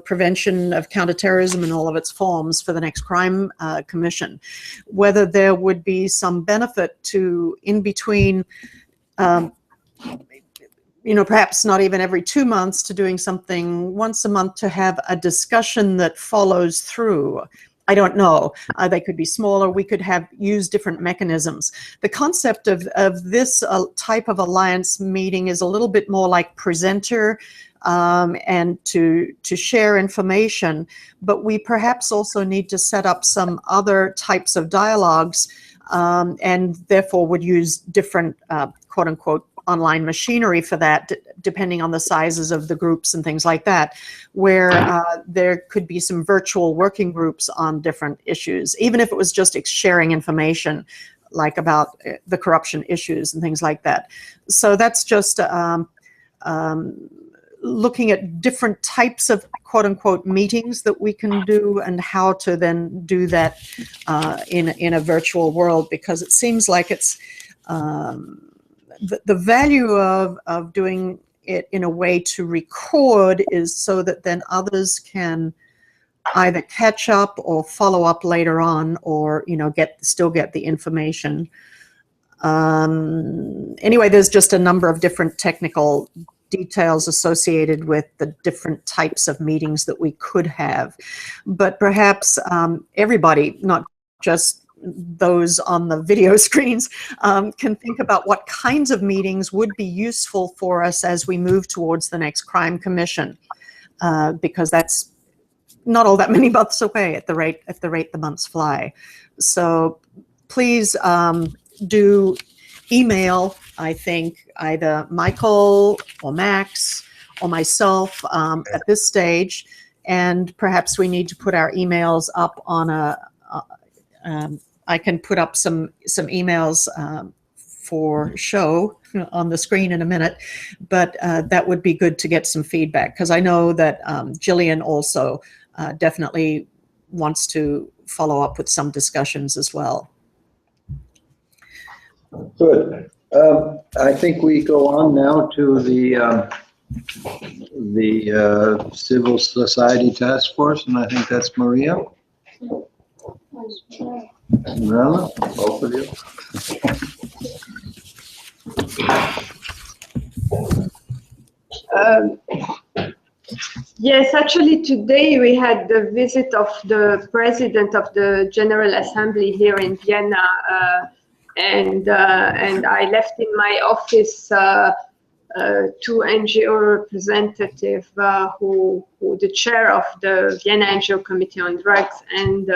S1: prevention of counterterrorism in all of its forms for the next crime commission, whether there would be some benefit to, in between, perhaps not even every 2 months, to doing something once a month to have a discussion that follows through. I don't know. They could be smaller. We could use different mechanisms. The concept of this type of alliance meeting is a little bit more like presenter and to share information. But we perhaps also need to set up some other types of dialogues and therefore would use different quote unquote online machinery for that, depending on the sizes of the groups and things like that, where there could be some virtual working groups on different issues, even if it was just sharing information, like about the corruption issues and things like that. So that's just looking at different types of quote-unquote meetings that we can do and how to then do that in a virtual world, because it seems like it's the value of doing it in a way to record is so that then others can either catch up or follow up later on, or still get the information. Anyway, there's just a number of different technical details associated with the different types of meetings that we could have, but perhaps everybody, not just those on the video screens, can think about what kinds of meetings would be useful for us as we move towards the next crime commission, because that's not all that many months away at the rate the months fly. So please do email, I think, either Michael or Max or myself at this stage, and perhaps we need to put our emails up on I can put up some emails for show on the screen in a minute, but that would be good to get some feedback, because I know that Jillian also definitely wants to follow up with some discussions as well.
S5: Good. I think we go on now to the Civil Society Task Force, and I think that's Maria. Mirella, both of you.
S6: Yes, actually today we had the visit of the president of the General Assembly here in Vienna, and I left in my office two NGO representatives who the chair of the Vienna NGO Committee on Drugs and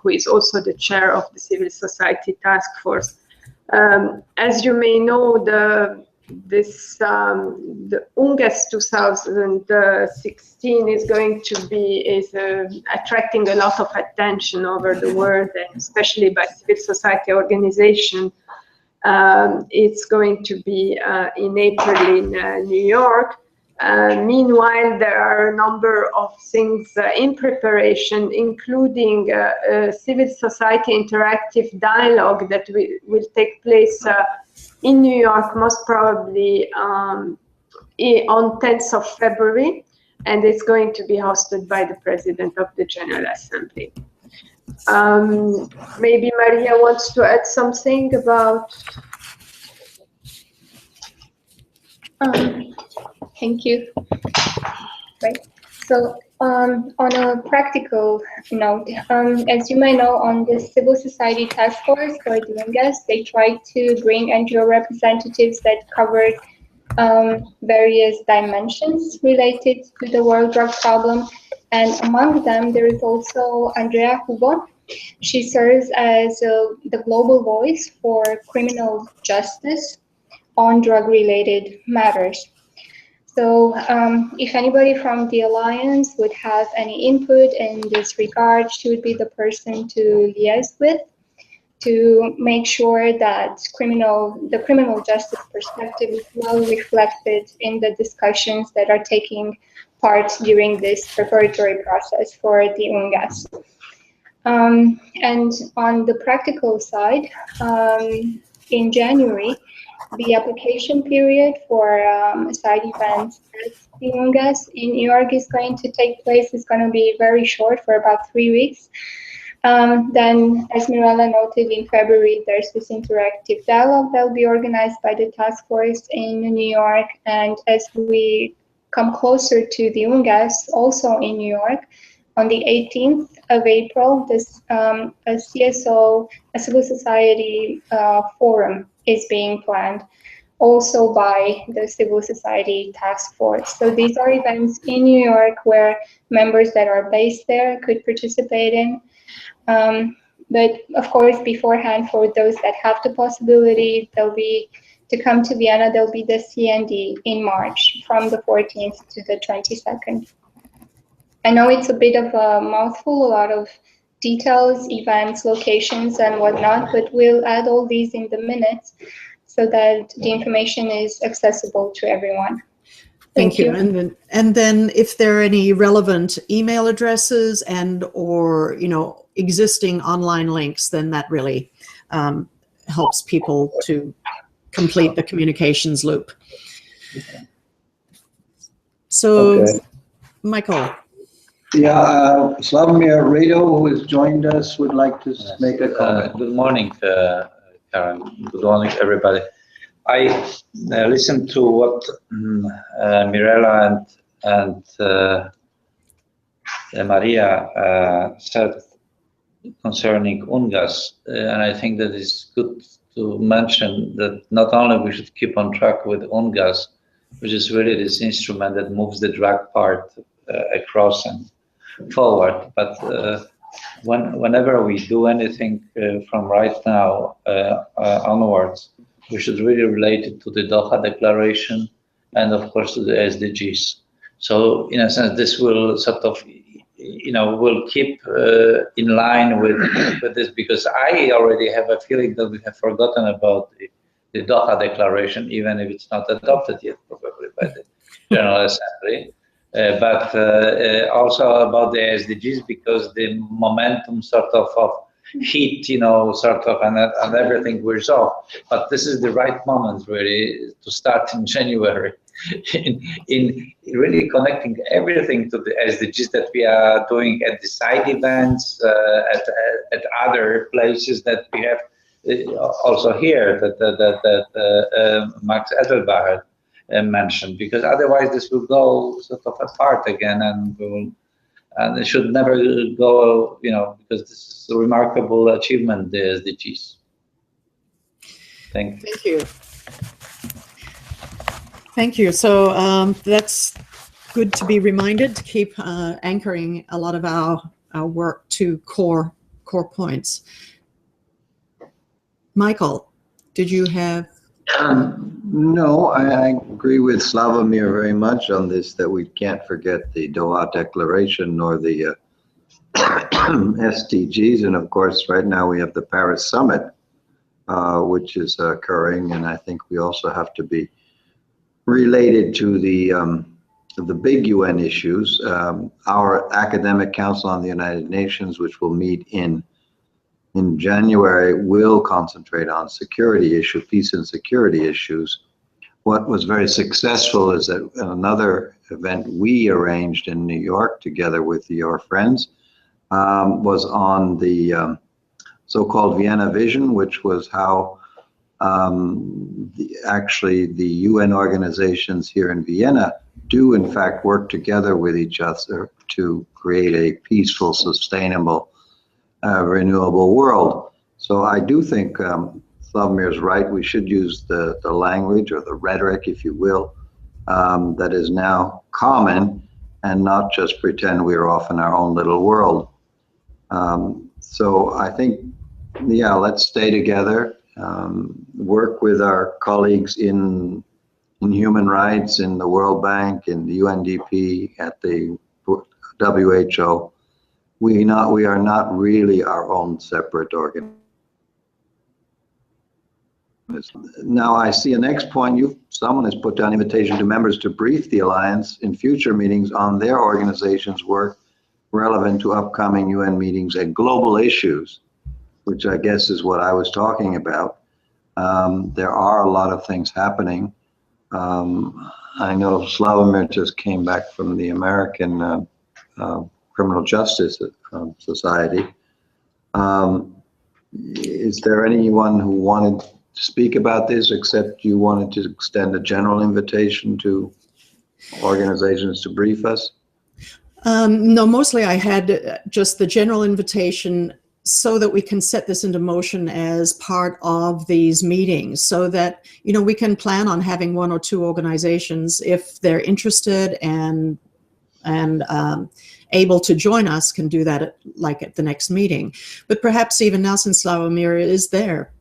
S6: who is also the chair of the Civil Society Task Force. As you may know, the UNGES 2016 is going to be attracting a lot of attention over the world, and especially by civil society organizations. It's going to be in April in New York. Meanwhile, there are a number of things in preparation, including a civil society interactive dialogue that will take place in New York, most probably on 10th of February, and it's going to be hosted by the President of the General Assembly. Maybe Maria wants to add something about.
S2: Thank you. Right. So on a practical note, as you may know, on the Civil Society Task Force for the UNGAS, they tried to bring NGO representatives that covered various dimensions related to the world drug problem. And among them, there is also Andrea Hugo. She serves as the global voice for criminal justice on drug-related matters. So if anybody from the Alliance would have any input in this regard, she would be the person to liaise with to make sure that the criminal justice perspective is well reflected in the discussions that are taking part during this preparatory process for the UNGAS. And on the practical side, in January, the application period for side events at the UNGAS in New York is going to take place. It's going to be very short, for about 3 weeks. Then, as Mirella noted, in February, there's this interactive dialogue that will be organized by the task force in New York. And as we come closer to the UNGAS, also in New York, on the 18th of April, this a CSO, a civil society forum is being planned, also by the Civil Society Task Force. So these are events in New York where members that are based there could participate in. But of course, beforehand, for those that have the possibility, they'll be to come to Vienna, there'll be the CND in March from the 14th to the 22nd. I know it's a bit of a mouthful, a lot of details, events, locations, and whatnot, but we'll add all these in the minutes so that the information is accessible to everyone.
S1: Thank you. And then if there are any relevant email addresses and or, existing online links, then that really helps people to complete the communications loop. So, okay. Michael.
S5: Yeah, Slavomir Rado, who has joined us, would like to make a comment.
S8: Good morning, Karen. Good morning, everybody. I listened to what Mirella and Maria said concerning UNGAS, and I think that it's good to mention that not only we should keep on track with UNGAS, which is really this instrument that moves the drug part across and forward, but whenever we do anything from right now onwards, we should really relate it to the Doha Declaration and of course to the SDGs. So in a sense, this will sort of, will keep in line with this, because I already have a feeling that we have forgotten about the Doha Declaration, even if it's not adopted yet, probably by the General Assembly. But also about the SDGs, because the momentum sort of heat, and everything wears off. But this is the right moment, really, to start in January, in really connecting everything to the SDGs that we are doing at the side events, at other places that we have also here, that Max Edelbach mentioned, because otherwise this will go sort of apart again, and it should never go, because this is a remarkable achievement, the SDGs. Thank you.
S1: Thank you. Thank you. So that's good to be reminded to keep anchoring a lot of our work to core points. Michael, did you have?
S5: No, I agree with Slavomir very much on this, that we can't forget the Doha Declaration nor the SDGs. And of course, right now we have the Paris Summit, which is occurring. And I think we also have to be related to the big UN issues. Our Academic Council on the United Nations, which will meet in January, will concentrate on security issues, peace and security issues. What was very successful is that another event we arranged in New York together with your friends was on the so-called Vienna Vision, which was how actually the UN organizations here in Vienna do in fact work together with each other to create a peaceful, sustainable, renewable world. So I do think Slavomir's right. We should use the language or the rhetoric, if you will, that is now common, and not just pretend we're off in our own little world. So I think, yeah, let's stay together, work with our colleagues in human rights, in the World Bank, in the UNDP, at the WHO. We are not really our own separate organism. Now I see a next point. Someone has put down invitation to members to brief the Alliance in future meetings on their organization's work relevant to upcoming UN meetings and global issues, which I guess is what I was talking about. There are a lot of things happening. I know Slavomir just came back from the American Criminal Justice Society. Is there anyone who wanted to speak about this, except you wanted to extend a general invitation to organizations to brief us?
S1: No, mostly I had just the general invitation so that we can set this into motion as part of these meetings, so that, you know, we can plan on having 1 or 2 organizations, if they're interested and able to join us, can do that at the next meeting. But perhaps even now, since Slavomir is there,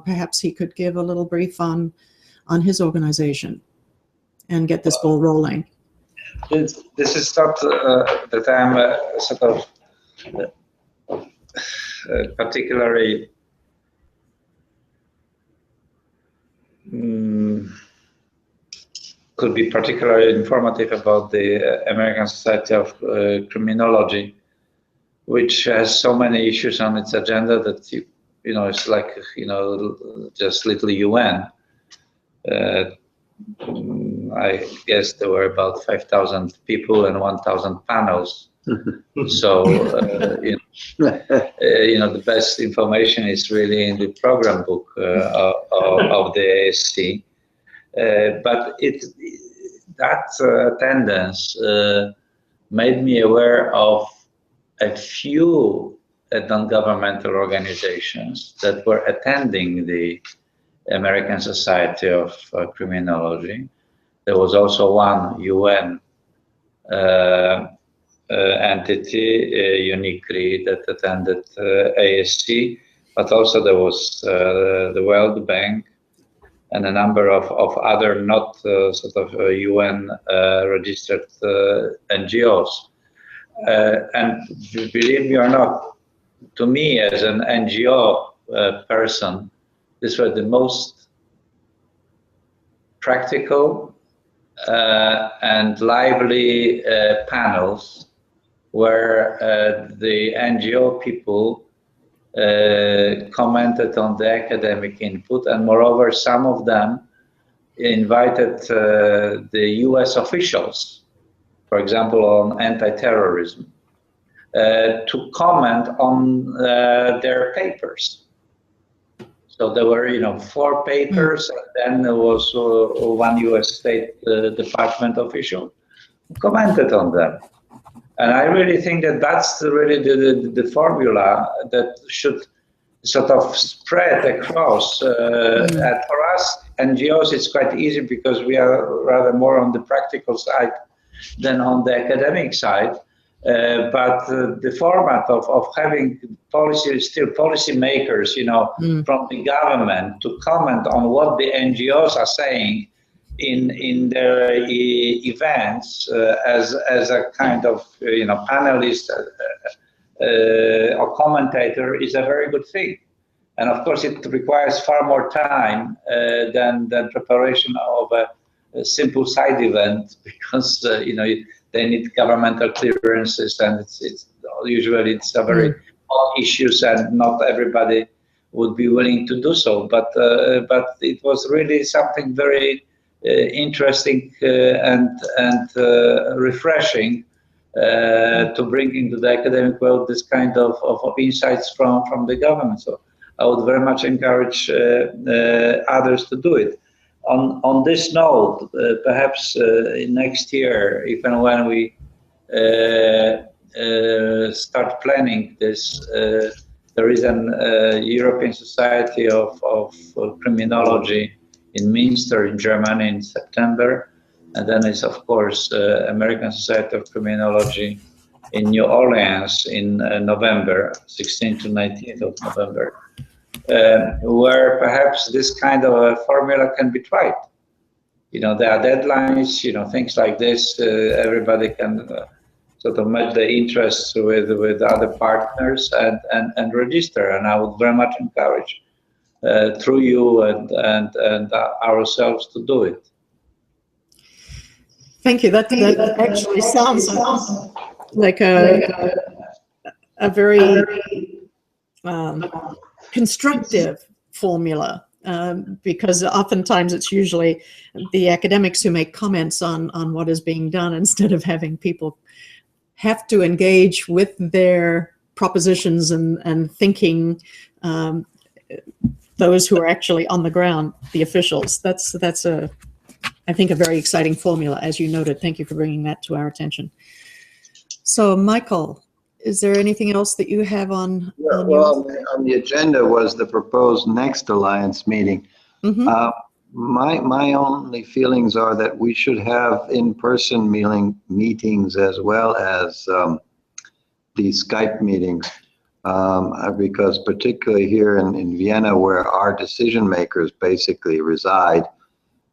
S1: perhaps he could give a little brief on his organization and get this ball rolling.
S8: This is not that I'm sort of particularly could be particularly informative about the American Society of Criminology, which has so many issues on its agenda that you know, it's like, you know, just little UN. I guess there were about 5,000 people and 1,000 panels. So, you know, the best information is really in the program book of the ASC. But that attendance made me aware of a few non-governmental organizations that were attending the American Society of Criminology. There was also one UN entity uniquely that attended ASC, but also there was the World Bank and a number of other not sort of UN registered NGOs. And believe me or not, to me as an NGO person, these were the most practical and lively panels where the NGO people commented on the academic input, and moreover, some of them invited the US officials, for example, on anti-terrorism, to comment on their papers. So there were, you know, 4 papers, and then there was one US State Department official who commented on them. And I really think that that's really the formula that should sort of spread across. And for us, NGOs, it's quite easy because we are rather more on the practical side than on the academic side. But the format of having policy makers, you know, from the government to comment on what the NGOs are saying in their events as a kind of, you know, panelist or commentator is a very good thing. And of course, it requires far more time than preparation of a simple side event, because you know, they need governmental clearances, and it's usually a very hot issues, and not everybody would be willing to do so. But it was really something very interesting and refreshing to bring into the academic world this kind of insights from the government. So I would very much encourage others to do it. On this note, perhaps next year, if and when we start planning this, there is an European Society of Criminology in Münster in Germany in September, and then it's of course American Society of Criminology in New Orleans in November, 16th to 19th of November, where perhaps this kind of a formula can be tried. You know, there are deadlines, you know, things like this. Everybody can sort of match the interests with other partners and register. And I would very much encourage through you and ourselves to do it.
S1: Thank you. That actually sounds like a very constructive formula, because oftentimes it's usually the academics who make comments on what is being done instead of having people have to engage with their propositions and thinking, those who are actually on the ground, the officials. That's I think a very exciting formula, as you noted. Thank you for bringing that to our attention. So, Michael, is there anything else that you have on?
S5: Yeah, well, on the agenda was the proposed next Alliance meeting.
S1: Mm-hmm.
S5: My only feelings are that we should have in-person meetings as well as these Skype meetings, because particularly here in Vienna, where our decision makers basically reside,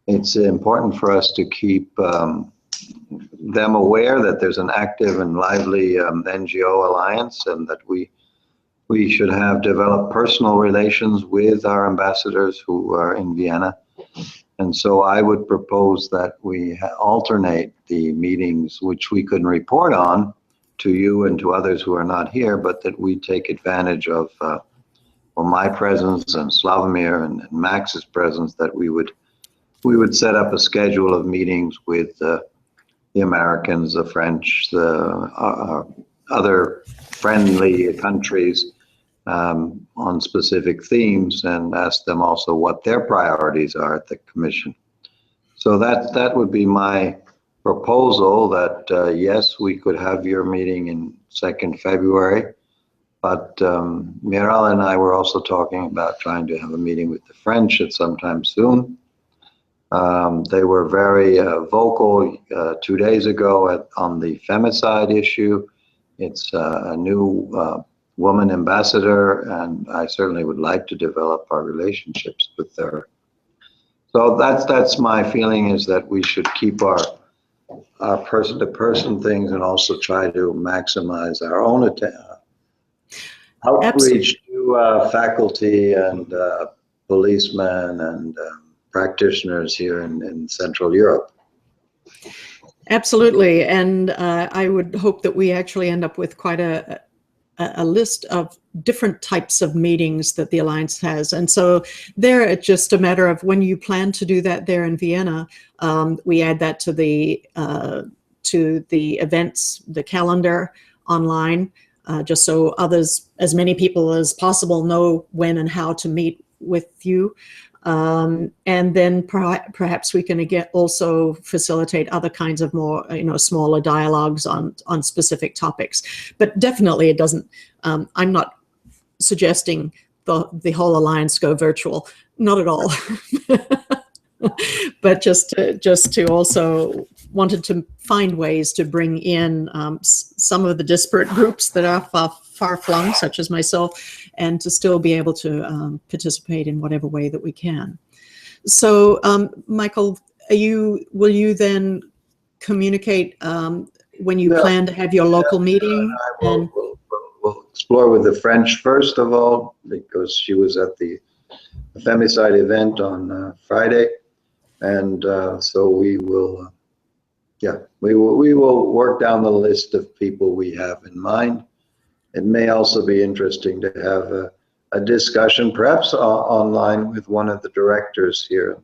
S5: it's important for us to keep them aware that there's an active and lively NGO alliance, and that we should have developed personal relations with our ambassadors who are in Vienna. And so I would propose that we alternate the meetings, which we can report on to you and to others who are not here, but that we take advantage of my presence and Slavomir and Max's presence, that we would set up a schedule of meetings with the Americans, the French, the other friendly countries on specific themes, and ask them also what their priorities are at the Commission. So that would be my proposal, that yes, we could have your meeting in 2nd February, but Miral and I were also talking about trying to have a meeting with the French at some time soon. They were very vocal 2 days ago on the femicide issue. It's a new woman ambassador, and I certainly would like to develop our relationships with her. So that's my feeling, is that we should keep our person-to-person things, and also try to maximize our own outreach to faculty and policemen and practitioners here in Central Europe.
S1: Absolutely, and I would hope that we actually end up with quite a list of different types of meetings that the Alliance has. And so there, it's just a matter of when you plan to do that there in Vienna, we add that to the events, the calendar online, just so others, as many people as possible, know when and how to meet with you. And then perhaps we can also facilitate other kinds of more, smaller dialogues on specific topics. But definitely it doesn't, I'm not suggesting the whole Alliance go virtual, not at all. But just to also wanted to find ways to bring in some of the disparate groups that are far-flung, such as myself, and to still be able to participate in whatever way that we can. So, Michael, will you then communicate when you plan to have your local meeting?
S5: We'll explore with the French first of all, because she was at the femicide event on Friday, and so we will work down the list of people we have in mind. It may also be interesting to have a discussion, perhaps online, with one of the directors here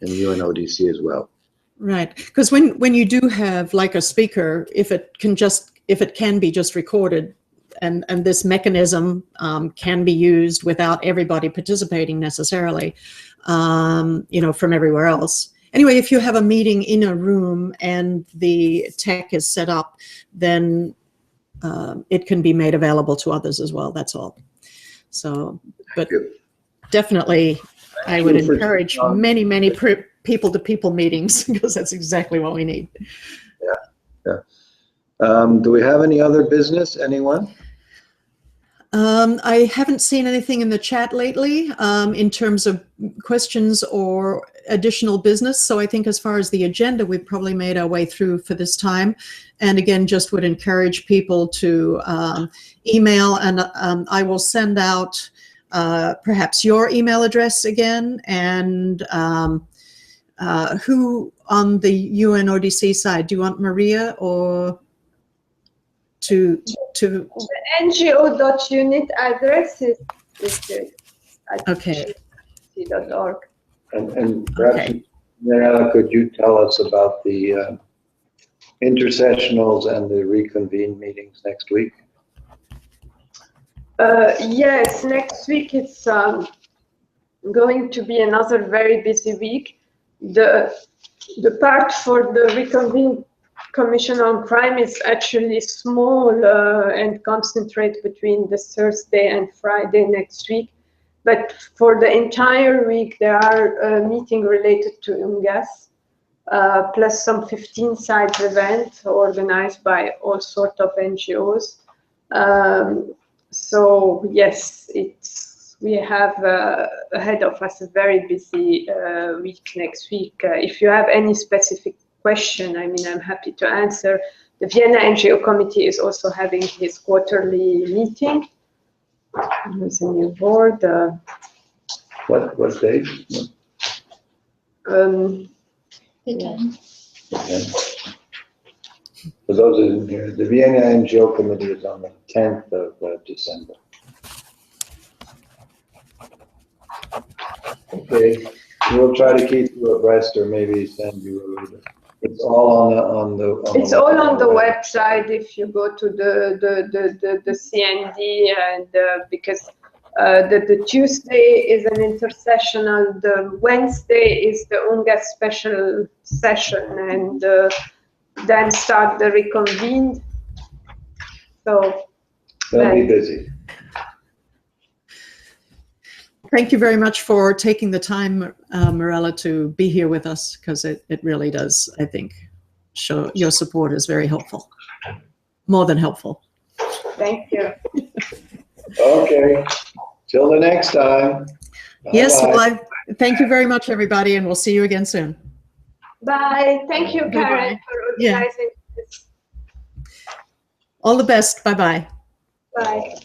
S5: in UNODC as well.
S1: Right, because when you do have like a speaker, if it can be just recorded, and this mechanism can be used without everybody participating necessarily, from everywhere else. Anyway, if you have a meeting in a room and the tech is set up, then it can be made available to others as well. That's all. So, but definitely, I would encourage many people-to-people meetings, because that's exactly what we need.
S5: Yeah. Do we have any other business? Anyone?
S1: I haven't seen anything in the chat lately in terms of questions or additional business. So I think as far as the agenda, we've probably made our way through for this time. And again, just would encourage people to email, and I will send out perhaps your email address again, and who on the UNODC side? Do you want Maria or to
S6: The NGO.unit address is at
S1: okay.
S6: .org.
S5: And perhaps,
S1: Okay.
S5: Mirella, could you tell us about the intersessionals and the reconvene meetings next week?
S6: Yes, next week it's going to be another very busy week. The part for the reconvene Commission on Crime is actually small and concentrate between the Thursday and Friday next week. But for the entire week, there are meetings related to UNGAS, plus some 15 side events organized by all sorts of NGOs. So yes, we have ahead of us a very busy week next week. If you have any specific question, I mean, I'm happy to answer. The Vienna NGO Committee is also having his quarterly meeting. There's a new board.
S5: What date?
S2: The time.
S5: Okay. For those who didn't hear, the Vienna NGO Committee is on the 10th of December. Okay, we'll try to keep you abreast, or maybe send you a. It's all on the.
S6: It's all on the website if you go to the CND, and because the Tuesday is an intersessional, the Wednesday is the UNGAS special session, and then start the reconvene. So
S5: They'll be busy.
S1: Thank you very much for taking the time, Mirella, to be here with us, because it really does, I think, show your support is very helpful. More than helpful.
S6: thank you.
S5: Okay, till the next time.
S1: Yes,
S5: Bye-bye.
S1: well, thank you very much, everybody, and we'll see you again soon.
S6: Bye. Thank you,
S1: Bye-bye.
S6: Karen, for organizing this.
S1: All the best. Bye-bye.
S6: Bye.